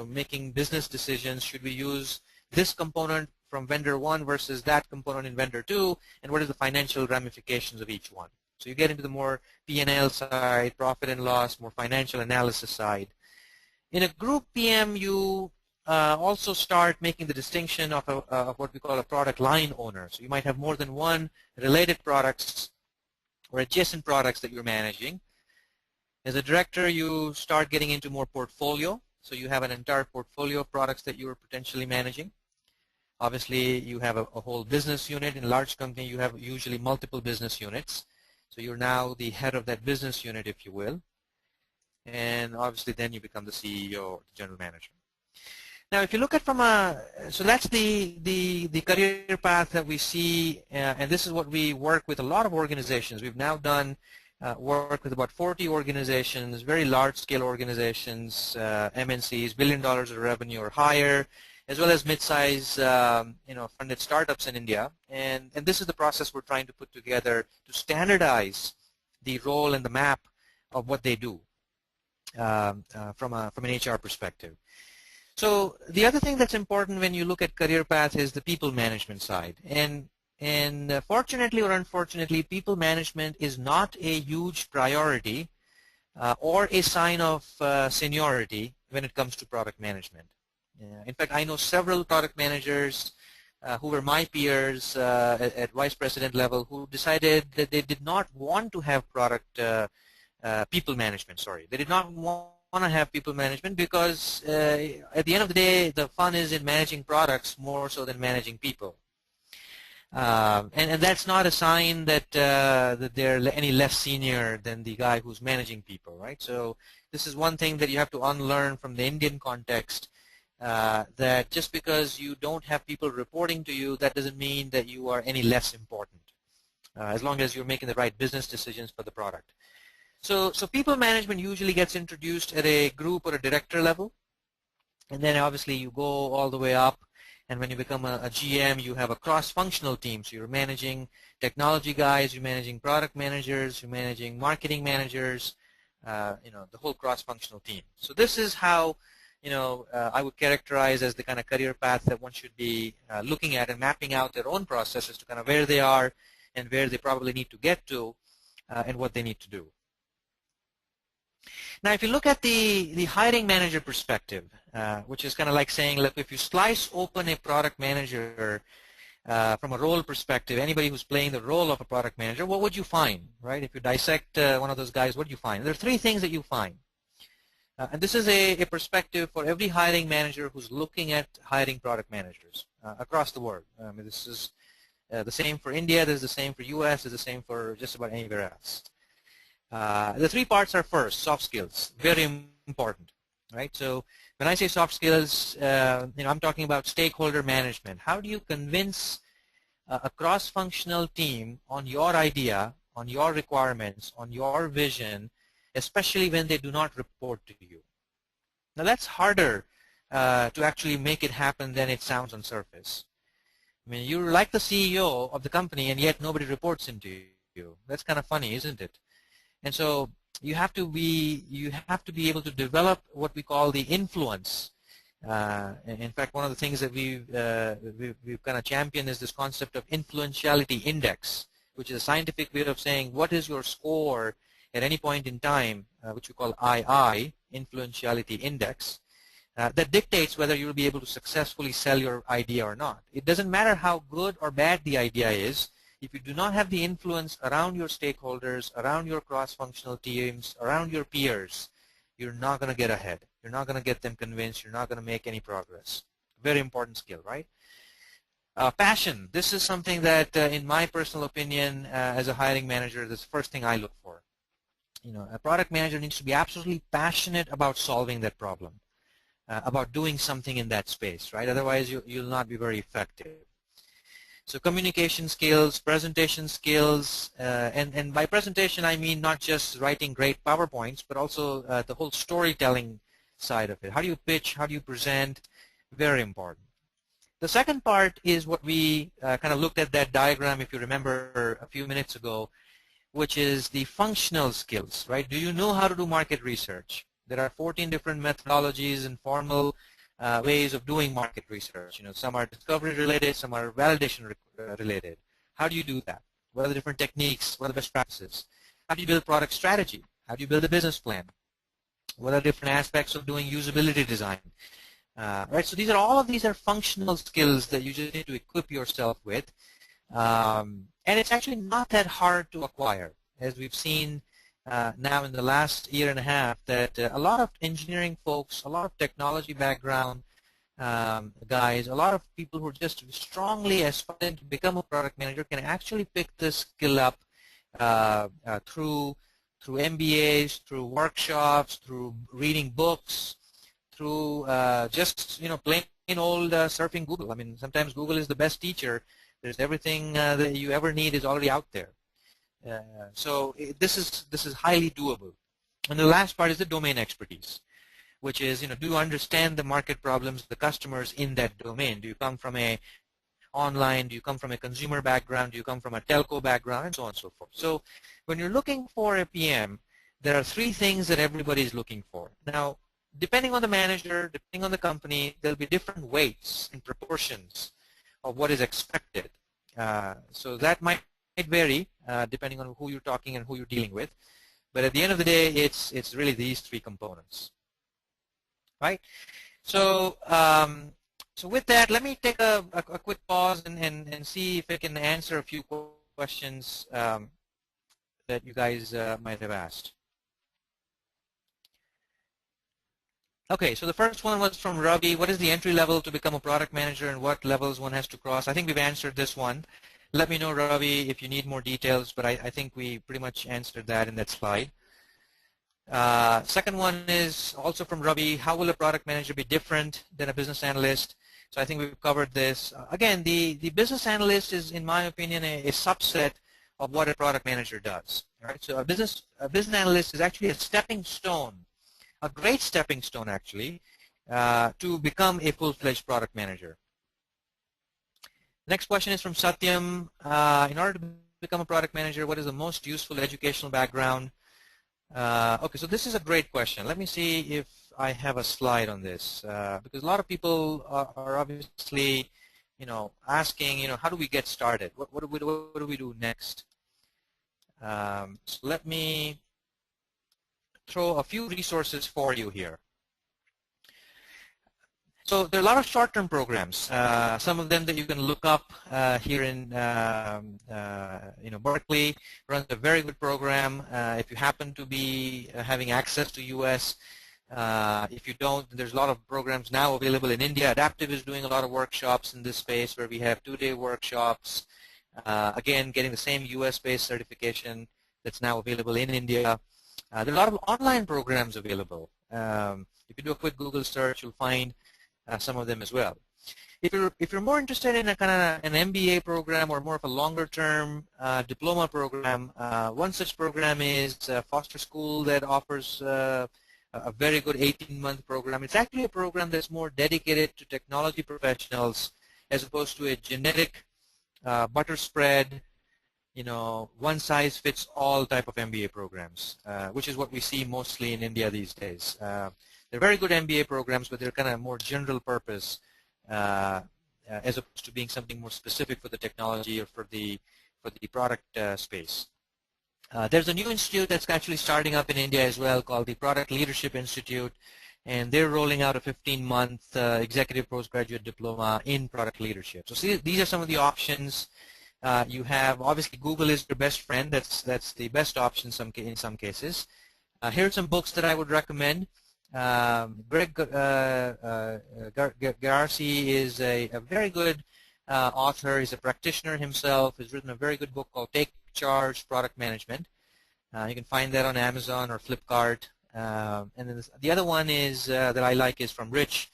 making business decisions, should we use this component from vendor 1 versus that component in vendor 2, and what is the financial ramifications of each one. So you get into the more P&L side, profit and loss, more financial analysis side. In a group PM, you also start making the distinction of what we call a product line owner. So you might have more than one related products or adjacent products that you're managing. As a director, you start getting into more portfolio. So you have an entire portfolio of products that you are potentially managing. Obviously, you have a whole business unit. In a large company, you have usually multiple business units. So you're now the head of that business unit, if you will. And obviously then you become the CEO or the general manager. Now, if you look at so that's the career path that we see, and this is what we work with a lot of organizations. We've now done work with about 40 organizations, very large-scale organizations, MNCs, $1 billion of revenue or higher, as well as mid-size, funded startups in India. And this is the process we're trying to put together to standardize the role and the map of what they do from an HR perspective. So the other thing that's important when you look at career path is the people management side. And fortunately or unfortunately, people management is not a huge priority or a sign of seniority when it comes to product management. In fact, I know several product managers who were my peers at vice president level who decided that they did not want to have people management, sorry. They did not want to have people management because at the end of the day, the fun is in managing products more so than managing people. And that's not a sign that that they're any less senior than the guy who's managing people, right? So this is one thing that you have to unlearn from the Indian context, that just because you don't have people reporting to you, that doesn't mean that you are any less important, as long as you're making the right business decisions for the product. So people management usually gets introduced at a group or a director level, and then obviously you go all the way up, and when you become a GM, you have a cross-functional team. So you're managing technology guys, you're managing product managers, you're managing marketing managers, the whole cross-functional team. So this is how I would characterize as the kind of career path that one should be looking at and mapping out their own processes to kind of where they are and where they probably need to get to and what they need to do. Now, if you look at the hiring manager perspective, which is kind of like saying, look, if you slice open a product manager from a role perspective, anybody who's playing the role of a product manager, what would you find, right? If you dissect one of those guys, what do you find? There are three things that you find. And this is a perspective for every hiring manager who's looking at hiring product managers across the world. I mean, this is the same for India, this is the same for US, it's the same for just about anywhere else. The three parts are first, soft skills, very important, right? So when I say soft skills, I'm talking about stakeholder management. How do you convince a cross-functional team on your idea, on your requirements, on your vision, especially when they do not report to you? Now that's harder to actually make it happen than it sounds on surface. I mean, you're like the CEO of the company and yet nobody reports into you. That's kind of funny, isn't it? And so you have to be able to develop what we call the influence. In fact, one of the things that we've kind of championed is this concept of influentiality index, which is a scientific way of saying what is your score at any point in time, which we call II, influentiality index, that dictates whether you'll be able to successfully sell your idea or not. It doesn't matter how good or bad the idea is. If you do not have the influence around your stakeholders, around your cross-functional teams, around your peers, you're not going to get ahead. You're not going to get them convinced. You're not going to make any progress. Very important skill, right? Passion. This is something that, in my personal opinion, as a hiring manager, this is the first thing I look for. A product manager needs to be absolutely passionate about solving that problem, about doing something in that space, right? Otherwise, you'll not be very effective. So communication skills, presentation skills, and by presentation I mean not just writing great PowerPoints, but also the whole storytelling side of it. How do you pitch? How do you present? Very important. The second part is what we kind of looked at that diagram, if you remember a few minutes ago, which is the functional skills, right? Do you know how to do market research? There are 14 different methodologies and formal ways of doing market research. Some are discovery related, some are validation related. How do you do that? What are the different techniques? What are the best practices? How do you build product strategy? How do you build a business plan? What are different aspects of doing usability design? Right. So all of these are functional skills that you just need to equip yourself with, and it's actually not that hard to acquire, as we've seen now in the last year and a half, that a lot of engineering folks, a lot of technology background guys, a lot of people who are just strongly aspiring to become a product manager can actually pick this skill up through MBAs, through workshops, through reading books, through just plain old surfing Google. I mean, sometimes Google is the best teacher. There's everything that you ever need is already out there. So this is highly doable. And the last part is the domain expertise, which is do you understand the market problems, the customers in that domain? Do you come from a online? Do you come from a consumer background? Do you come from a telco background? And so on and so forth. So when you're looking for a PM, there are three things that everybody is looking for. Now, depending on the manager, depending on the company, there'll be different weights and proportions of what is expected. So that might vary depending on who you're talking and who you're dealing with. But at the end of the day, it's really these three components, right? So so with that, let me take a quick pause and see if I can answer a few questions that you guys might have asked. Okay, so the first one was from Ravi. What is the entry level to become a product manager and what levels one has to cross? I think we've answered this one. Let me know, Ravi, if you need more details, but I think we pretty much answered that in that slide. Second one is also from Ravi. How will a product manager be different than a business analyst? So I think we've covered this. Again, the business analyst is, in my opinion, a subset of what a product manager does. Right? So a business analyst is actually a stepping stone, a great stepping stone actually, to become a full-fledged product manager. Next question is from Satyam. In order to become a product manager, what is the most useful educational background? Okay, so this is a great question. Let me see if I have a slide on this, because a lot of people are obviously, asking, how do we get started? What do we do next? So let me throw a few resources for you here. So there are a lot of short-term programs. Some of them that you can look up here in Berkeley runs a very good program. If you happen to be having access to US, if you don't, there's a lot of programs now available in India. Adaptive is doing a lot of workshops in this space where we have 2-day workshops. Again, getting the same US-based certification that's now available in India. There are a lot of online programs available. If you do a quick Google search, you'll find some of them as well. If you're more interested in a kind of an MBA program or more of a longer-term diploma program, one such program is Foster School that offers a very good 18-month program. It's actually a program that's more dedicated to technology professionals as opposed to a generic butter spread, one-size-fits-all type of MBA programs, which is what we see mostly in India these days. They're very good MBA programs, but they're kind of more general purpose as opposed to being something more specific for the technology or for the product space. There's a new institute that's actually starting up in India as well called the Product Leadership Institute, and they're rolling out a 15-month executive postgraduate diploma in product leadership. So see, these are some of the options you have. Obviously, Google is your best friend. That's the best option in some cases. Here are some books that I would recommend. Greg Garci is a very good author. He's a practitioner himself. He's written a very good book called Take Charge Product Management. You can find that on Amazon or Flipkart. And then the other one is that I like is from Rich.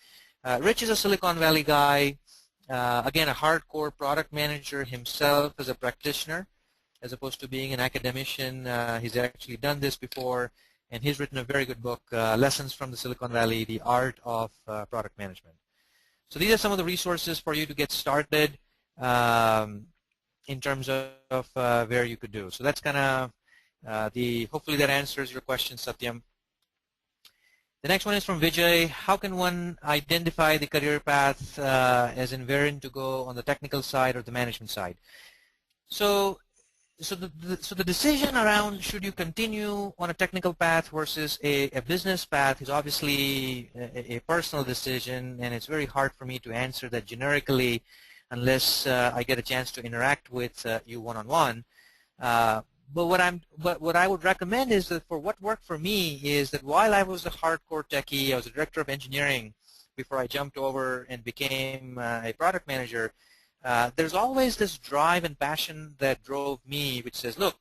Rich is a Silicon Valley guy. Again, a hardcore product manager himself as a practitioner, as opposed to being an academician. He's actually done this before. And he's written a very good book, Lessons from the Silicon Valley, The Art of Product Management. So these are some of the resources for you to get started in terms of where you could do. So that's kind of hopefully that answers your question, Satyam. The next one is from Vijay. How can one identify the career path as in wherein to go on the technical side or the management side? So the decision around should you continue on a technical path versus a business path is obviously a personal decision, and it's very hard for me to answer that generically unless I get a chance to interact with you one-on-one. But what I would recommend is that for what worked for me is that while I was a hardcore techie, I was a director of engineering before I jumped over and became a product manager. There's always this drive and passion that drove me, which says, look,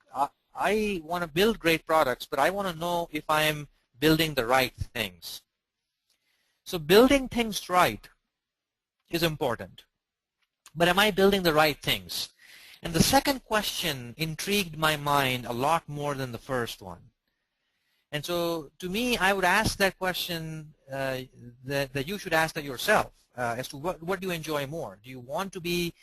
I want to build great products, but I want to know if I'm building the right things. So building things right is important. But am I building the right things? And the second question intrigued my mind a lot more than the first one. And so to me, I would ask that question that you should ask that yourself as to what do you enjoy more? Do you want to be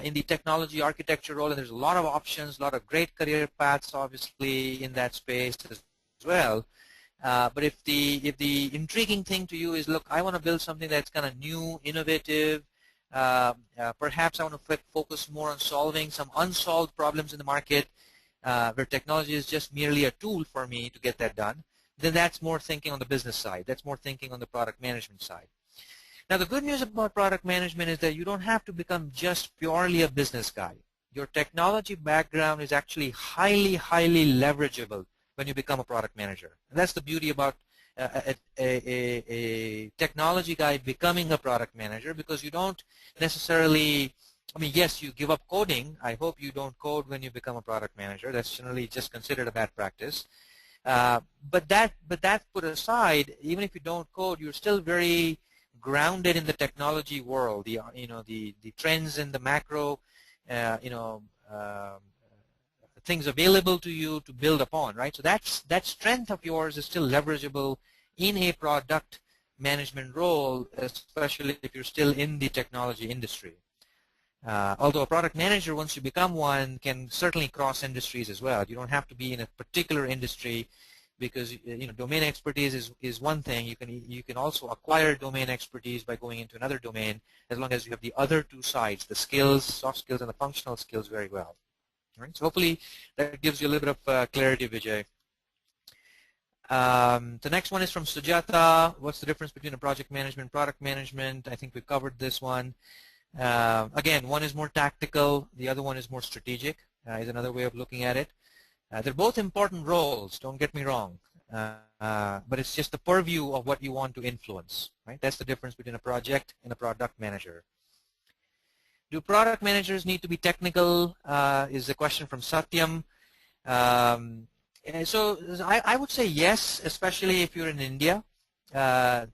in the technology architecture role? And there's a lot of options, a lot of great career paths, obviously, in that space as well. But if the intriguing thing to you is, look, I want to build something that's kind of new, innovative, perhaps I want to focus more on solving some unsolved problems in the market, where technology is just merely a tool for me to get that done, then that's more thinking on the business side. That's more thinking on the product management side. Now, the good news about product management is that you don't have to become just purely a business guy. Your technology background is actually highly, highly leverageable when you become a product manager. And that's the beauty about a technology guy becoming a product manager, because you don't necessarily, I mean, yes, you give up coding. I hope you don't code when you become a product manager. That's generally just considered a bad practice. But that put aside, even if you don't code, you're still very grounded in the technology world. The trends in the macro, things available to you to build upon, right? So that strength of yours is still leverageable in a product management role, especially if you're still in the technology industry. Although a product manager, once you become one, can certainly cross industries as well. You don't have to be in a particular industry, because domain expertise is one thing. You can also acquire domain expertise by going into another domain, as long as you have the other two sides, the skills, soft skills, and the functional skills very well. Right? So hopefully that gives you a little bit of clarity, Vijay. The next one is from Sujata. What's the difference between a project management and product management? I think we covered this one. Again, one is more tactical, the other one is more strategic, is another way of looking at it. They're both important roles, don't get me wrong, but it's just the purview of what you want to influence. Right? That's the difference between a project and a product manager. Do product managers need to be technical, is a question from Satyam. So I would say yes, especially if you're in India. A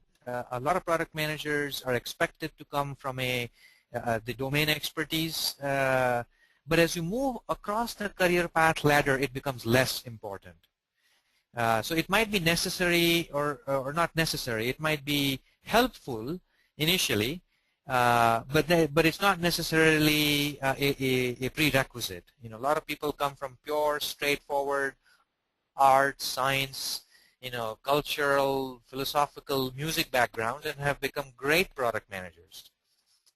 lot of product managers are expected to come from the domain expertise, but as you move across the career path ladder, it becomes less important. So it might be necessary or not necessary. It might be helpful initially, but it's not necessarily a prerequisite. A lot of people come from pure, straightforward art, science, cultural, philosophical, music background, and have become great product managers.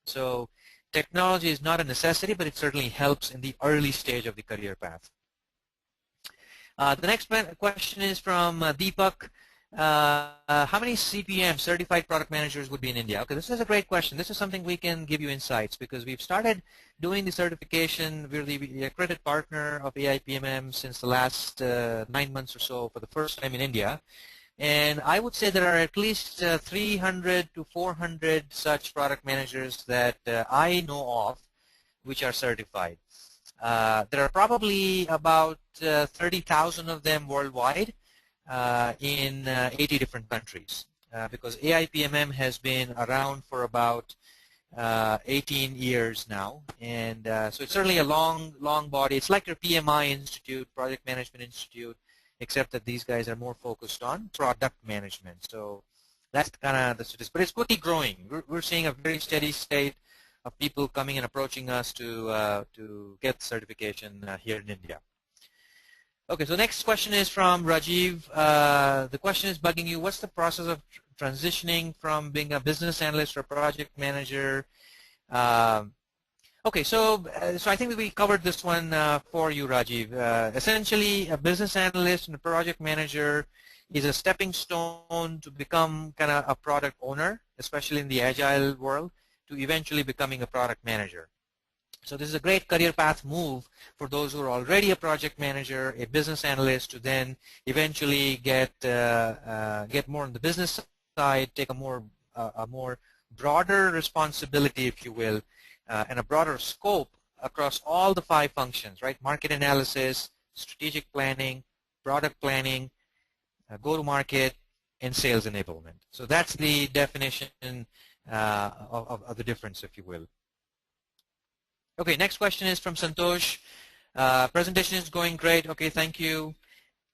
So technology is not a necessity, but it certainly helps in the early stage of the career path. The next question is from Deepak. How many CPM, certified product managers, would be in India? Okay, this is a great question. This is something we can give you insights, because we've started doing the certification. We're the accredited partner of AIPMM since the last 9 months or so for the first time in India. And I would say there are at least 300 to 400 such product managers that I know of which are certified. There are probably about 30,000 of them worldwide in 80 different countries, because AIPMM has been around for about 18 years now, and so it's certainly a long body. It's like your PMI Institute, Project Management Institute, except that these guys are more focused on product management. So that's kind of the status. But it's quickly growing. We're seeing a very steady state of people coming and approaching us to get certification here in India. Okay, so next question is from Rajiv. The question is bugging you. What's the process of transitioning from being a business analyst or a project manager? Okay, so I think we covered this one for you, Rajiv. Essentially, a business analyst and a project manager is a stepping stone to become kind of a product owner, especially in the agile world, to eventually becoming a product manager. So this is a great career path move for those who are already a project manager, a business analyst, to then eventually get more on the business side, take a more broader responsibility, if you will, and a broader scope across all the 5 functions, right? Market analysis, strategic planning, product planning, go-to-market, and sales enablement. So that's the definition of the difference, if you will. Okay, next question is from Santosh. Presentation is going great. Okay, thank you.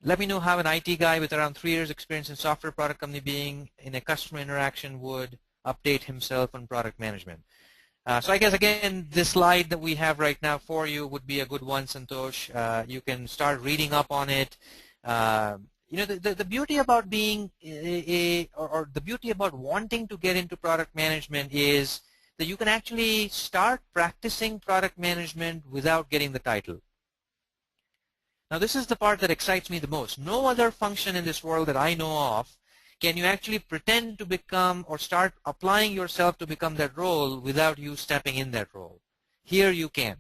Let me know how an IT guy with around 3 years experience in software product company being in a customer interaction would update himself on product management. So I guess, again, this slide that we have right now for you would be a good one, Santosh. You can start reading up on it. You know, the beauty about being or the beauty about wanting to get into product management is that you can actually start practicing product management without getting the title. Now, this is the part that excites me the most. No other function in this world that I know of can you actually pretend to become or start applying yourself to become that role without you stepping in that role. Here you can.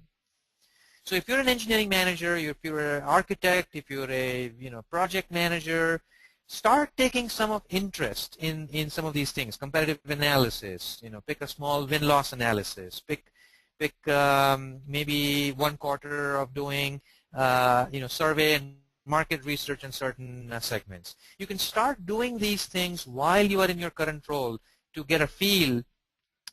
So if you're an engineering manager, if you're an architect, if you're a project manager, start taking some of interest in some of these things. Competitive analysis, pick a small win-loss analysis. Pick maybe 1 quarter of doing survey and market research in certain segments. You can start doing these things while you are in your current role to get a feel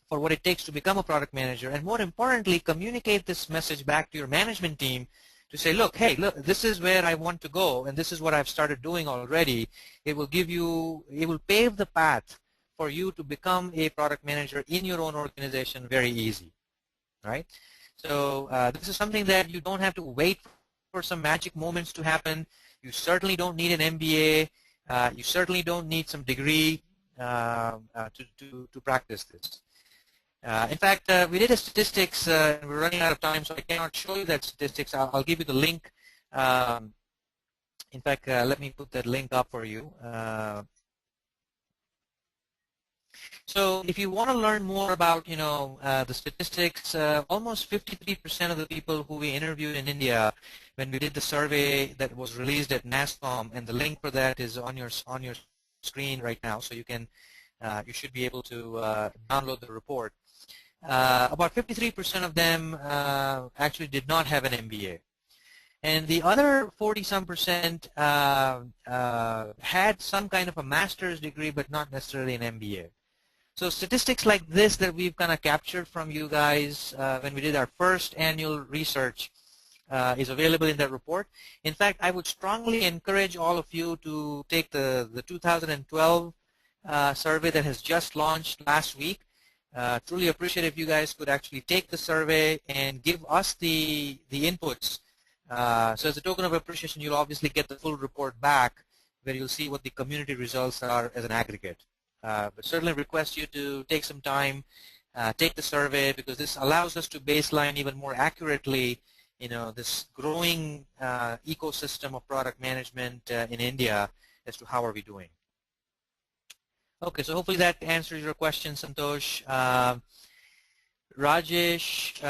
for what it takes to become a product manager, and more importantly, communicate this message back to your management team to say, look, hey, look, this is where I want to go, and this is what I've started doing already. It will pave the path for you to become a product manager in your own organization very easy, right? So this is something that you don't have to wait for some magic moments to happen. You certainly don't need an MBA. You certainly don't need some degree to practice this. In fact, we did a statistics, and we're running out of time, so I cannot show you that statistics. I'll give you the link. In fact, let me put that link up for you. So if you want to learn more about, the statistics, almost 53% of the people who we interviewed in India when we did the survey that was released at NASSCOM, and the link for that is on your screen right now, so you should be able to download the report. About 53% of them actually did not have an MBA. And the other 40-some% had some kind of a master's degree, but not necessarily an MBA. So statistics like this that we've kind of captured from you guys when we did our first annual research is available in that report. In fact, I would strongly encourage all of you to take the 2012 survey that has just launched last week. Truly appreciate if you guys could actually take the survey and give us the inputs. So as a token of appreciation, you'll obviously get the full report back where you'll see what the community results are as an aggregate. But certainly request you to take some time, take the survey, because this allows us to baseline even more accurately, this growing ecosystem of product management in India as to how are we doing. Okay, so hopefully that answers your question, Santosh. Ramesh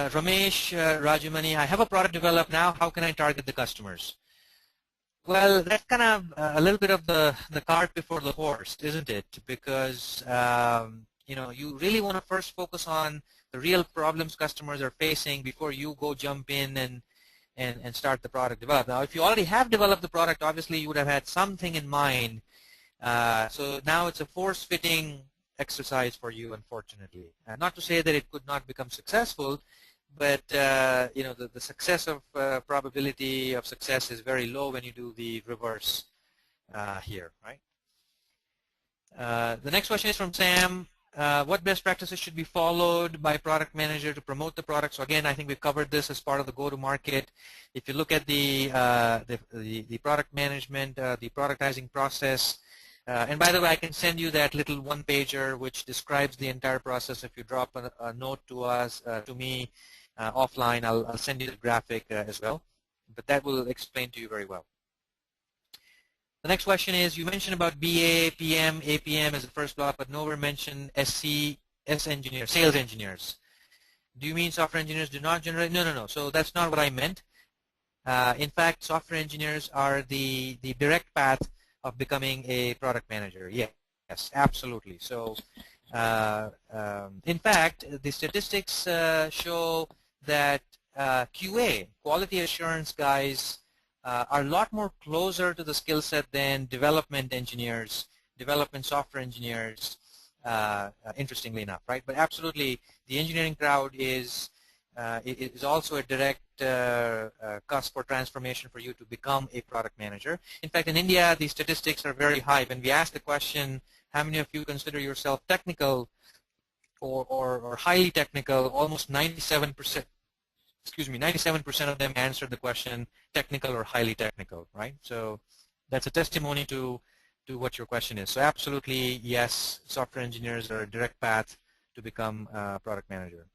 Rajamani, I have a product developed now. How can I target the customers? Well, that's kind of a little bit of the cart before the horse, isn't it? Because you really want to first focus on the real problems customers are facing before you go jump in and start the product development. Now, if you already have developed the product, obviously you would have had something in mind. So now it's a force-fitting exercise for you, unfortunately. Not to say that it could not become successful, but the success of probability of success is very low when you do the reverse here, right? The next question is from Sam. What best practices should be followed by product manager to promote the product? So again, I think we've covered this as part of the go-to-market. If you look at the product management, the productizing process, and by the way, I can send you that little one-pager which describes the entire process. If you drop a note to us, to me, offline, I'll send you the graphic as well. But that will explain to you very well. The next question is, you mentioned about BA, PM, APM as the first block, but nowhere mentioned SC, S engineers, sales engineers. Do you mean software engineers do not generate? No. So that's not what I meant. In fact, software engineers are the direct path of becoming a product manager. Yes, absolutely. So in fact, the statistics show that QA, quality assurance guys, are a lot more closer to the skill set than development engineers, development software engineers, interestingly enough, right? But absolutely, the engineering crowd is also a direct cusp for transformation for you to become a product manager. In fact, in India, the statistics are very high. When we ask the question, how many of you consider yourself technical or highly technical, almost 97%, excuse me, 97% of them answered the question technical or highly technical, right? So that's a testimony to what your question is. So absolutely, yes, software engineers are a direct path to become a product manager.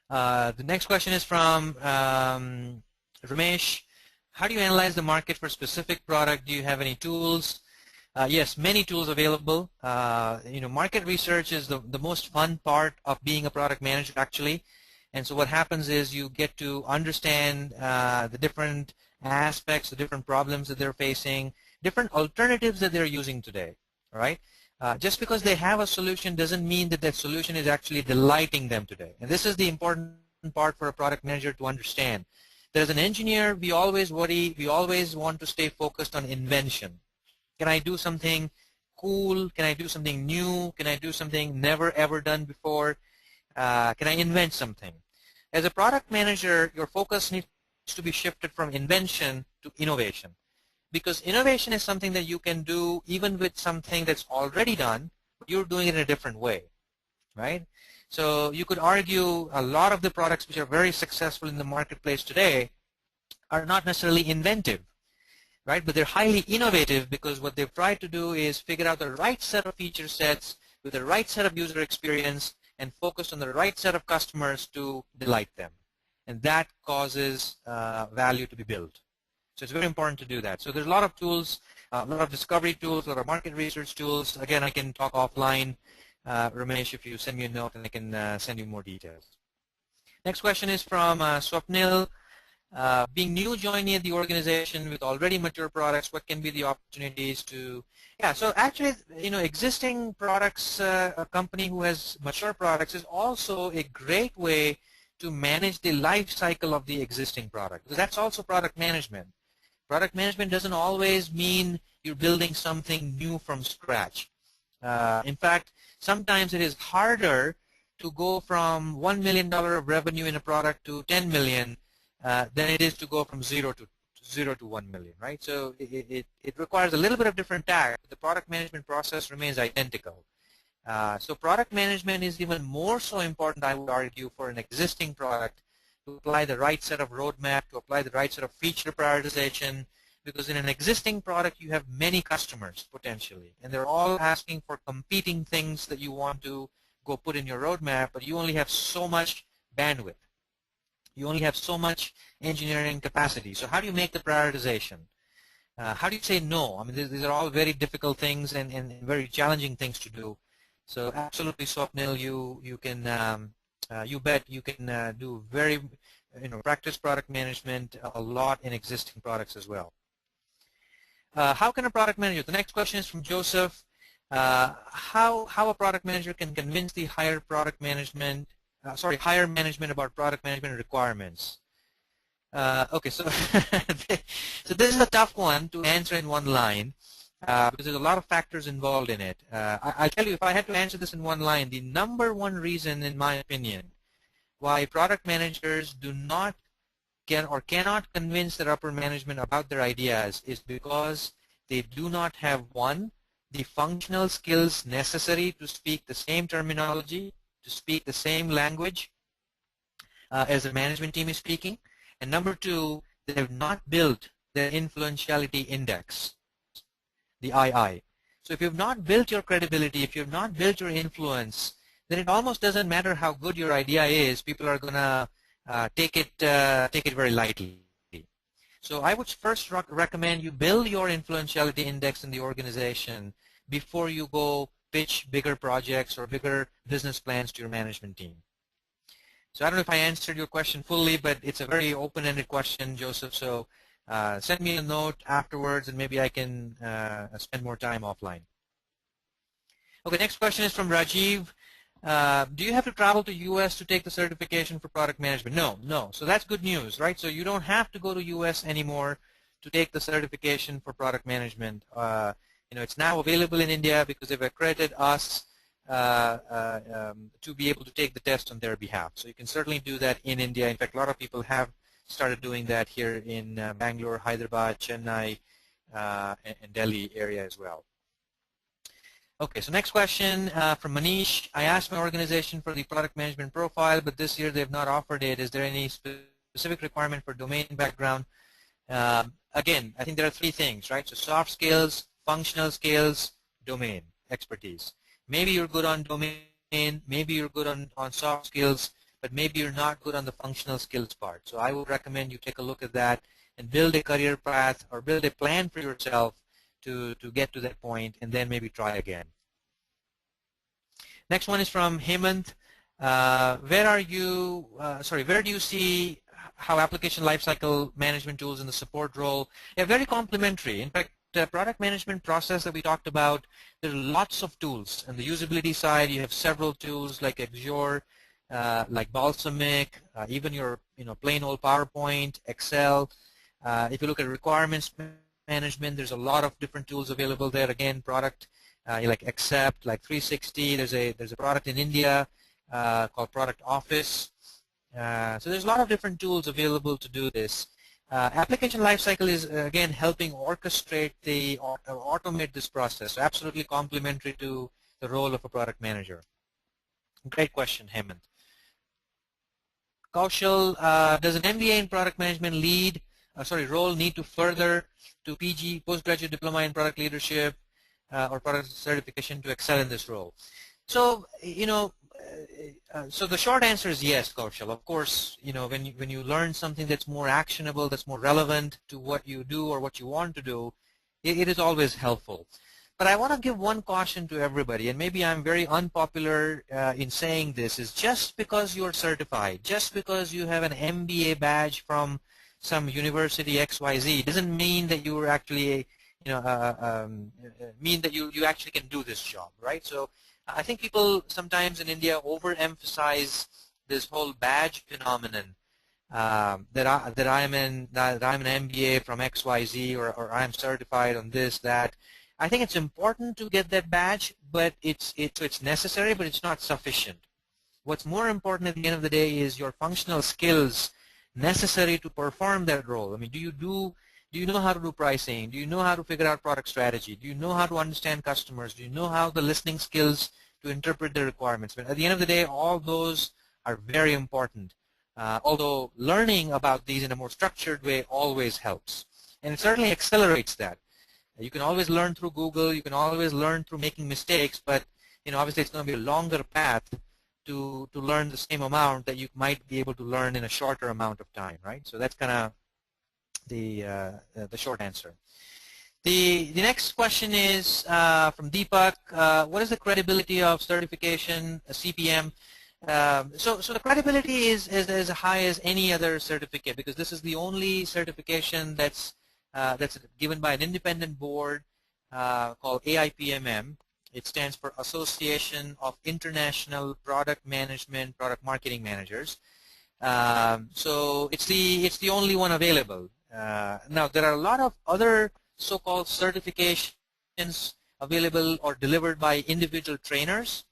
The next question is from Ramesh. How do you analyze the market for specific product? Do you have any tools? Yes, many tools available. Market research is the most fun part of being a product manager, actually. And so what happens is you get to understand the different aspects, the different problems that they're facing, different alternatives that they're using today, all right? Just because they have a solution doesn't mean that that solution is actually delighting them today. And this is the important part for a product manager to understand. That as an engineer, we always want to stay focused on invention. Can I do something cool? Can I do something new? Can I do something never ever done before? Can I invent something? As a product manager, your focus needs to be shifted from invention to innovation. Because innovation is something that you can do even with something that's already done, but you're doing it in a different way, right? So you could argue a lot of the products which are very successful in the marketplace today are not necessarily inventive, right? But they're highly innovative because what they've tried to do is figure out the right set of feature sets with the right set of user experience and focus on the right set of customers to delight them. And that causes value to be built. So it's very important to do that. So there's a lot of tools, a lot of discovery tools, a lot of market research tools. Again, I can talk offline, Ramesh, if you send me a note, and I can send you more details. Next question is from Swapnil. Being new joining the organization with already mature products, what can be the opportunities to, yeah, so actually, existing products, a company who has mature products is also a great way to manage the life cycle of the existing product, because that's also product management. Product management doesn't always mean you're building something new from scratch. In fact, sometimes it is harder to go from $1 million of revenue in a product to 10 million than it is to go from zero to 1 million, right? So it requires a little bit of different tact. The product management process remains identical. So product management is even more so important, I would argue, for an existing product to apply the right set of roadmap, to apply the right set of feature prioritization, because in an existing product you have many customers potentially, and they're all asking for competing things that you want to go put in your roadmap, but you only have so much bandwidth. You only have so much engineering capacity. So how do you make the prioritization? How do you say no? I mean, these are all very difficult things and very challenging things to do. So absolutely, Swapnil, you can you bet you can do very, practice product management a lot in existing products as well. How can a product manager? The next question is from Joseph. How a product manager can convince the higher management about product management requirements. Okay, so so this is a tough one to answer in one line because there's a lot of factors involved in it. I'll tell you, if I had to answer this in one line, the number one reason, in my opinion, why product managers cannot convince their upper management about their ideas is because they do not have, one, the functional skills necessary to speak the same terminology, to speak the same language as the management team is speaking, and number two, they have not built their influentiality index, the II. So if you have not built your credibility, if you have not built your influence, then it almost doesn't matter how good your idea is. People are going to take it very lightly. So I would first recommend you build your influentiality index in the organization before you go pitch bigger projects or bigger business plans to your management team. So I don't know if I answered your question fully, but it's a very open-ended question, Joseph. So send me a note afterwards, and maybe I can spend more time offline. Okay, next question is from Rajiv. Do you have to travel to U.S. to take the certification for product management? No, no. So that's good news, right? So you don't have to go to U.S. anymore to take the certification for product management. It's now available in India because they've accredited us to be able to take the test on their behalf. So you can certainly do that in India. In fact, a lot of people have started doing that here in Bangalore, Hyderabad, Chennai, and Delhi area as well. Okay, so next question from Manish. I asked my organization for the product management profile, but this year they have not offered it. Is there any specific requirement for domain background? Again, I think there are three things, right? So soft skills, functional skills, domain expertise. Maybe you're good on domain, maybe you're good on soft skills, but maybe you're not good on the functional skills part. So I would recommend you take a look at that and build a career path or build a plan for yourself to get to that point, and then maybe try again. Next one is from Hemant. Where do you see how application lifecycle management tools in the support role? They're very complementary. In fact, the product management process that we talked about, there are lots of tools. On the usability side, you have several tools like Azure, like Balsamiq, even your plain old PowerPoint, Excel. If you look at requirements management, there's a lot of different tools available there. Again, product like Accept, like 360. There's a product in India called Product Office. So there's a lot of different tools available to do this. Application lifecycle is again helping orchestrate or automate this process. So absolutely complementary to the role of a product manager. Great question, Hemant. Kaushal, does an MBA in product management role need to further to PG, postgraduate diploma in product leadership or product certification to excel in this role? So, so the short answer is yes, Kaushal. Of course, when you learn something that's more actionable, that's more relevant to what you do or what you want to do, it is always helpful. But I want to give one caution to everybody, and maybe I'm very unpopular in saying this, is just because you're certified, just because you have an MBA badge from some university XYZ, doesn't mean that you are actually, mean that you actually can do this job, right? So I think people sometimes in India overemphasize this whole badge phenomenon. That I'm an MBA from XYZ or I'm certified on this, that. I think it's important to get that badge, but it's necessary, but it's not sufficient. What's more important at the end of the day is your functional skills necessary to perform that role. I mean, do you know how to do pricing? Do you know how to figure out product strategy? Do you know how to understand customers? Do you know how the listening skills to interpret the requirements? But at the end of the day, all those are very important. Although learning about these in a more structured way always helps, and it certainly accelerates that. You can always learn through Google. You can always learn through making mistakes, but obviously it's going to be a longer path to learn the same amount that you might be able to learn in a shorter amount of time, right? So that's kind of the short answer. The next question is from Deepak. What is the credibility of certification, CPM? So the credibility is as high as any other certificate, because this is the only certification that's given by an independent board called AIPMM. It stands for Association of International Product Marketing Managers. So it's the only one available. Now there are a lot of other so-called certifications available or delivered by individual trainers,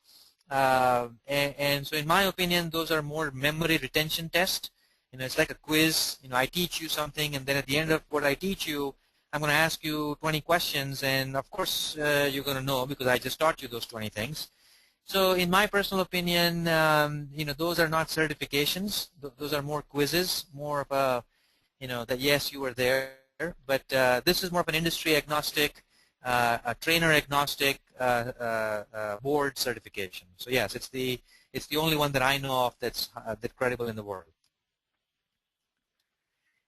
and so in my opinion, those are more memory retention tests. It's like a quiz. I teach you something, and then at the end of what I teach you, I'm going to ask you 20 questions, and of course you're going to know because I just taught you those 20 things. So in my personal opinion, those are not certifications. Those are more quizzes, more of a, that yes, you were there. But this is more of an industry agnostic, a trainer agnostic board certification. So yes, it's the only one that I know of that's credible in the world.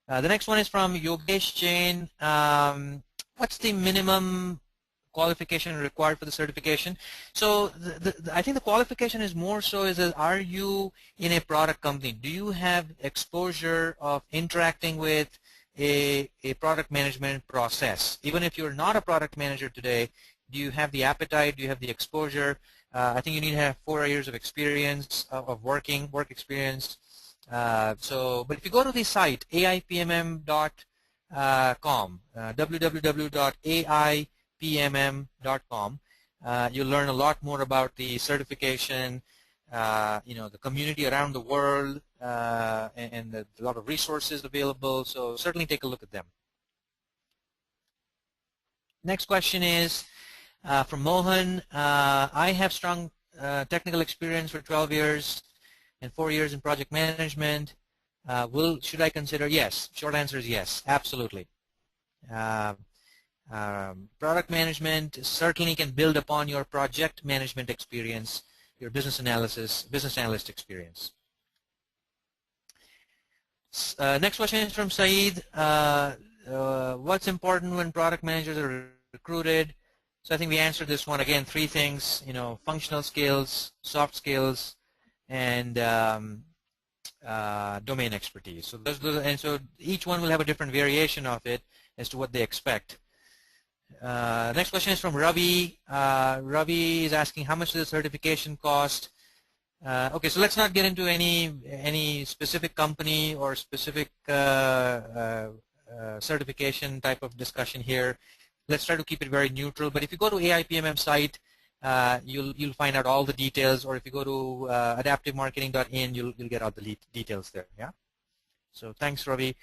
The next one is from Yogesh Jain. What's the minimum qualification required for the certification? So I think the qualification is more so is that are you in a product company? Do you have exposure of interacting with a product management process? Even if you're not a product manager today, do you have the appetite? Do you have the exposure? I think you need to have 4 years of experience of work experience. But if you go to the site AIPMM.com, www.aipmm.com, you'll learn a lot more about the certification, the community around the world, and a lot of resources available. So certainly take a look at them. Next question is from Mohan. I have strong technical experience for 12 years and 4 years in project management. Should I consider? Yes. Short answer is yes. Absolutely. Product management certainly can build upon your project management experience, your business analyst experience. Next question is from Saeed. What's important when product managers are recruited? So I think we answered this one again. 3 things: functional skills, soft skills, and domain expertise. So so each one will have a different variation of it as to what they expect. Next question is from Ravi. Ravi is asking, how much does the certification cost? Okay, so let's not get into any specific company or specific certification type of discussion here. Let's try to keep it very neutral. But if you go to AIPMM site, you'll find out all the details. Or if you go to adaptivemarketing.in, you'll get all the details there. Yeah. So thanks, Ravi.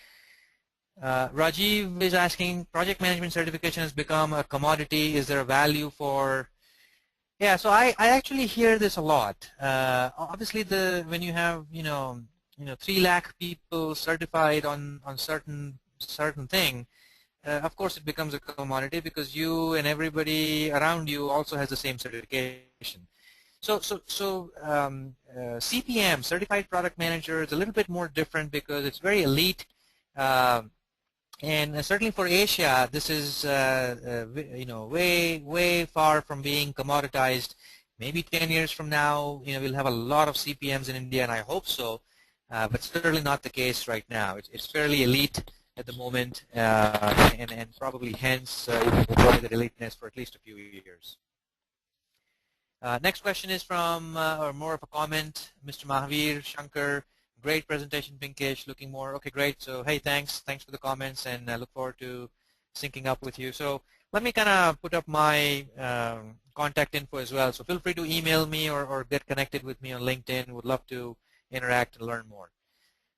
Rajiv is asking, project management certification has become a commodity. Is there a value for? Yeah. So I actually hear this a lot. Obviously, when you have 3 lakh people certified on certain thing. Of course, it becomes a commodity because you and everybody around you also has the same certification. So CPM, Certified Product Manager, is a little bit more different because it's very elite, and certainly for Asia, this is way far from being commoditized. Maybe 10 years from now, we'll have a lot of CPMs in India, and I hope so, but certainly not the case right now. It's fairly elite at the moment, and probably hence will enjoy the eliteness for at least a few years. Next question is from, or more of a comment, Mr. Mahavir Shankar. Great presentation, Pinkesh. Looking more. Okay, great. So hey, thanks for the comments, and I look forward to syncing up with you. So let me kind of put up my contact info as well. So feel free to email me or get connected with me on LinkedIn. Would love to interact and learn more.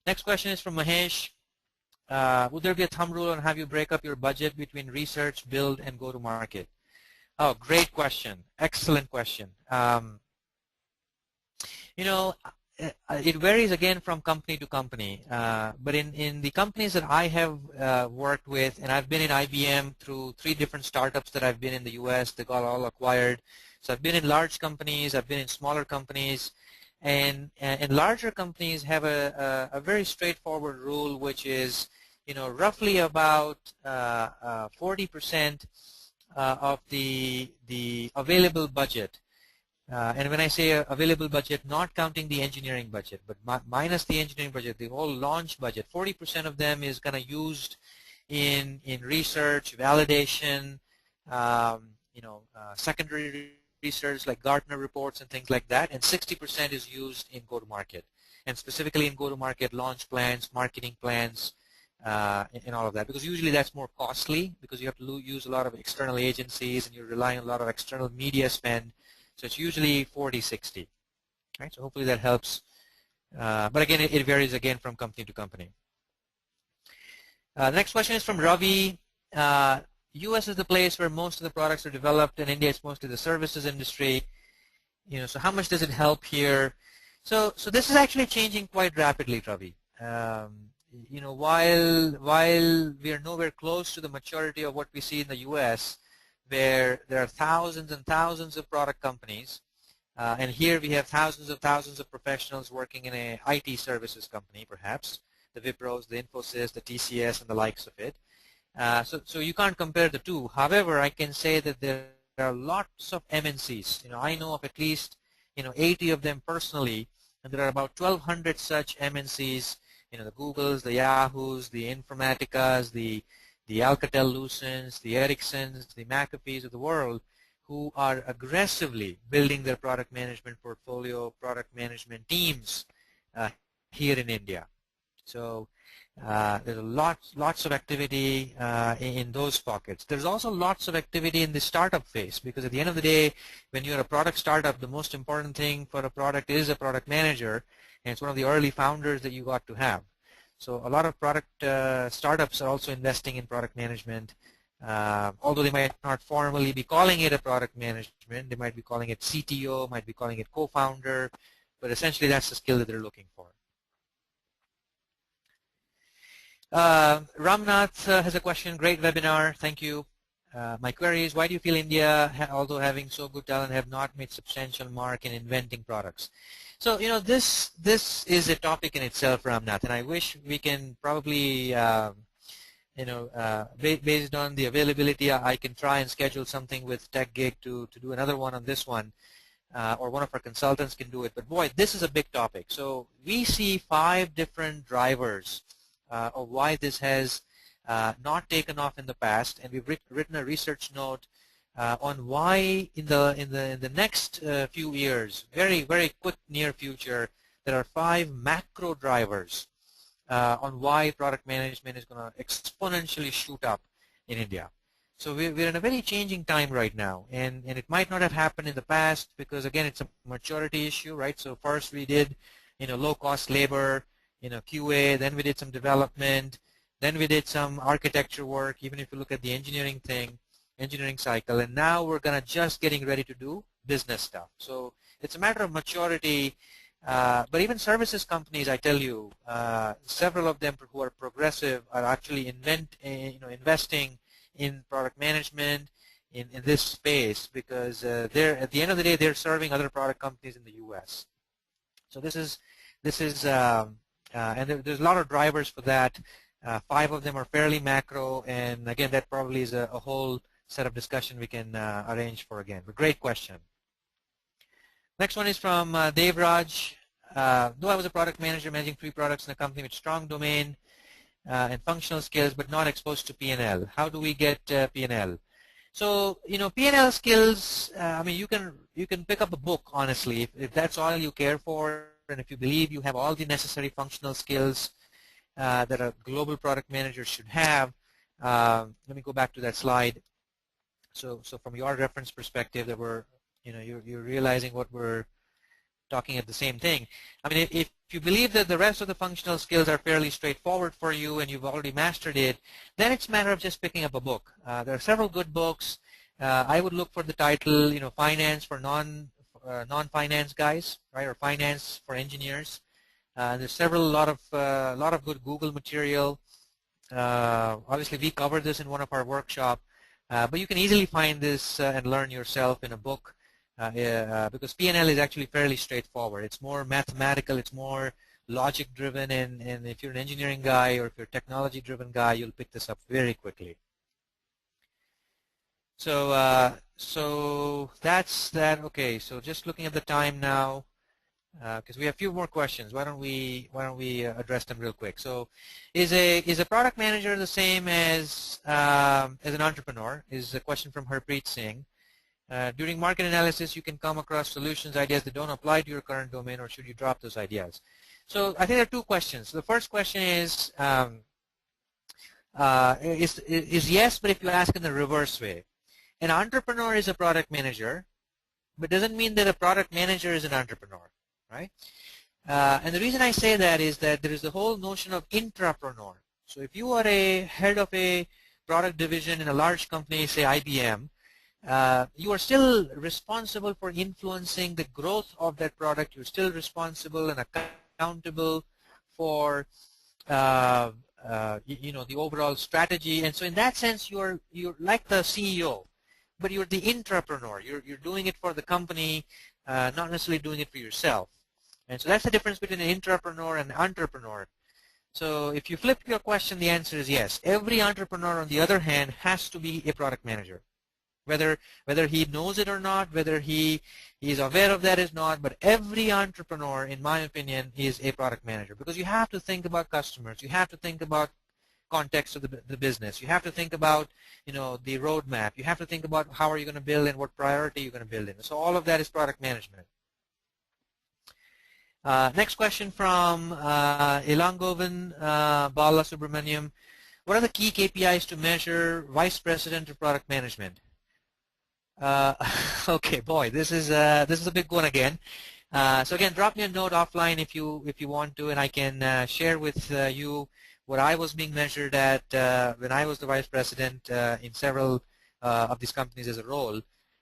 Next question is from Mahesh. Would there be a thumb rule on how you break up your budget between research, build, and go to market? Oh, great question. Excellent question. It varies again from company to company. But in the companies that I have worked with, and I've been in IBM through 3 different startups that I've been in the US, they got all acquired. So I've been in large companies, I've been in smaller companies, and larger companies have a very straightforward rule, which is roughly about 40% of the available budget. And when I say available budget, not counting the engineering budget, but minus the engineering budget, the whole launch budget, 40% of them is kind of used in research, validation, secondary research like Gartner reports and things like that, and 60% is used in go-to-market, and specifically in go-to-market launch plans, marketing plans, and all of that, because usually that's more costly because you have to use a lot of external agencies and you're relying on a lot of external media spend. So it's usually 40-60. Right? So hopefully that helps. But again, it varies again from company to company. The next question is from Ravi. U.S. is the place where most of the products are developed, and India is mostly the services industry. So how much does it help here? So this is actually changing quite rapidly, Ravi. While we are nowhere close to the maturity of what we see in the U.S., where there are thousands and thousands of product companies, and here we have thousands of professionals working in a IT services company, perhaps, the Wipros, the Infosys, the TCS, and the likes of it. So you can't compare the two. However, I can say that there are lots of MNCs. I know of at least 80 of them personally, and there are about 1,200 such MNCs. The Googles, the Yahoos, the Informaticas, the Alcatel-Lucents, the Ericssons, the McAfees of the world, who are aggressively building their product management portfolio, product management teams here in India. So there's lots of activity in those pockets. There's also lots of activity in the startup phase, because at the end of the day, when you're a product startup, the most important thing for a product is a product manager, and it's one of the early founders that you got to have. So a lot of product startups are also investing in product management. Although they might not formally be calling it a product management, they might be calling it CTO, might be calling it co-founder, but essentially that's the skill that they're looking for. Ramnath has a question. Great webinar. Thank you. My query is, why do you feel India, although having so good talent, have not made substantial mark in inventing products? So, this is a topic in itself, Ramnath, and I wish we can probably, based on the availability, I can try and schedule something with TechGig to do another one on this one, or one of our consultants can do it. But boy, this is a big topic. So we see 5 different drivers of why this has not taken off in the past, and we've written a research note on why in the next few years, very quick near future, there are 5 macro drivers on why product management is going to exponentially shoot up in India. So we're in a very changing time right now, and it might not have happened in the past because, again, it's a maturity issue, right? So first we did low-cost labor, QA, then we did some development, then we did some architecture work, even if you look at the engineering cycle, and now we're going to just getting ready to do business stuff. So it's a matter of maturity, but even services companies, I tell you, several of them who are progressive are actually investing in product management in this space, because they're, at the end of the day, they're serving other product companies in the U.S. So this is and there's a lot of drivers for that. 5 of them are fairly macro, and again, that probably is a whole set of discussion we can arrange for again. But great question. Next one is from Dave Raj. Though I was a product manager managing 3 products in a company with strong domain and functional skills, but not exposed to P&L. How do we get P&L? So P&L skills. I mean, you can pick up a book, honestly, if that's all you care for. And if you believe you have all the necessary functional skills that a global product manager should have, let me go back to that slide. So from your reference perspective, that you're realizing what we're talking at the same thing. I mean, if you believe that the rest of the functional skills are fairly straightforward for you and you've already mastered it, then it's a matter of just picking up a book. There are several good books. I would look for the title, Finance for non-finance guys, right, or Finance for engineers. There's a lot of good Google material. Obviously, we covered this in one of our workshops, but you can easily find this and learn yourself in a book, because P&L is actually fairly straightforward. It's more mathematical, it's more logic-driven, and if you're an engineering guy or if you're a technology-driven guy, you'll pick this up very quickly. So that's that. Okay, so just looking at the time now, because we have a few more questions. Why don't we address them real quick? So, is a product manager the same as an entrepreneur? Is a question from Harpreet Singh. During market analysis, you can come across solutions, ideas that don't apply to your current domain, or should you drop those ideas? So I think there are 2 questions. The first question is yes, but if you ask in the reverse way. An entrepreneur is a product manager, but doesn't mean that a product manager is an entrepreneur, right? And the reason I say that is that there is the whole notion of intrapreneur. So if you are a head of a product division in a large company, say IBM, you are still responsible for influencing the growth of that product. You're still responsible and accountable for the overall strategy. And so in that sense, you're like the CEO. But you're the intrapreneur. You're doing it for the company, not necessarily doing it for yourself. And so that's the difference between an intrapreneur and an entrepreneur. So if you flip your question, the answer is yes. Every entrepreneur, on the other hand, has to be a product manager. Whether he knows it or not, whether he is aware of that or not, but every entrepreneur, in my opinion, is a product manager, because you have to think about customers. You have to think about context of the business. You have to think about, the roadmap. You have to think about how are you going to build and what priority you're going to build in. So all of that is product management. Next question from Ilangovan Bala Subramaniam. What are the key KPIs to measure Vice President of Product Management? Okay, boy, this is a big one again. So again, drop me a note offline if you want to, and I can share with you what I was being measured at when I was the vice president in several of these companies as a role.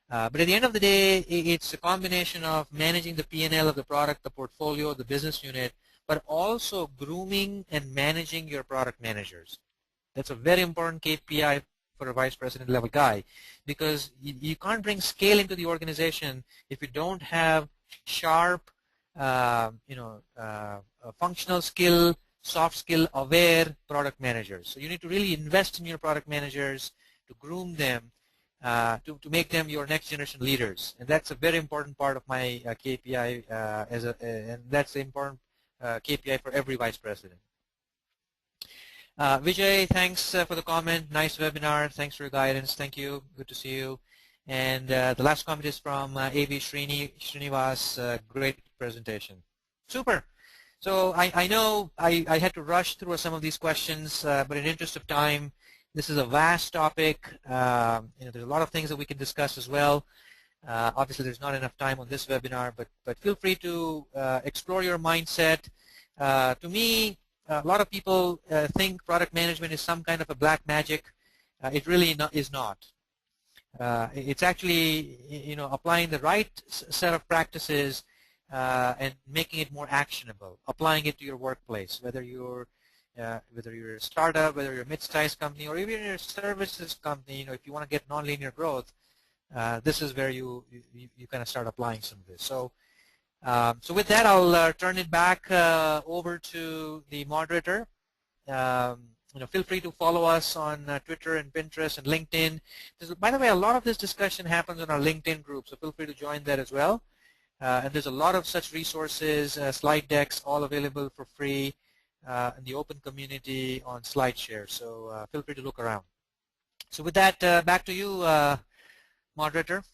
But at the end of the day, it's a combination of managing the P&L of the product, the portfolio, the business unit, but also grooming and managing your product managers. That's a very important KPI for a vice president level guy, because you can't bring scale into the organization if you don't have sharp, functional skill, soft skill aware product managers. So you need to really invest in your product managers to groom them, to make them your next generation leaders, and that's a very important part of my KPI, and that's the important KPI for every vice president. Vijay, thanks for the comment. Nice webinar. Thanks for your guidance. Thank you. Good to see you. And the last comment is from A.V. Srinivas. Great presentation. Super. So I know I had to rush through some of these questions, but in the interest of time, this is a vast topic. There's a lot of things that we can discuss as well. Obviously, there's not enough time on this webinar, but feel free to explore your mindset. To me, a lot of people think product management is some kind of a black magic. It really is not. It's actually, applying the right set of practices and making it more actionable, applying it to your workplace, whether you're a startup, whether you're a mid-sized company, or even you're a services company. If you want to get nonlinear growth, this is where you kind of start applying some of this. So with that, I'll turn it back over to the moderator. Feel free to follow us on Twitter and Pinterest and LinkedIn. By the way, a lot of this discussion happens on our LinkedIn group, so feel free to join that as well. And there's a lot of such resources, slide decks, all available for free in the open community on SlideShare. So feel free to look around. So with that, back to you, moderator.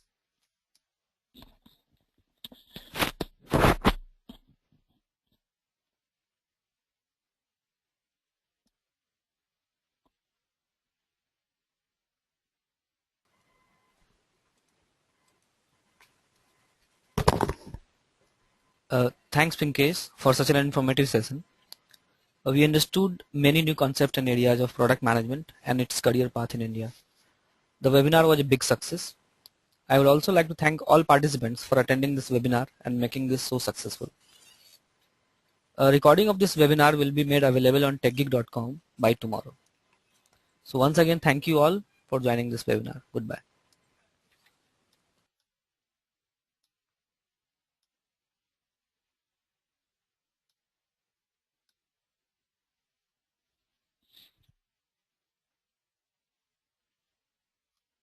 Thanks, Pinkesh, for such an informative session. We understood many new concepts and areas of product management and its career path in India. The webinar was a big success. I would also like to thank all participants for attending this webinar and making this so successful. A recording of this webinar will be made available on techgeek.com by tomorrow. So once again, thank you all for joining this webinar. Goodbye.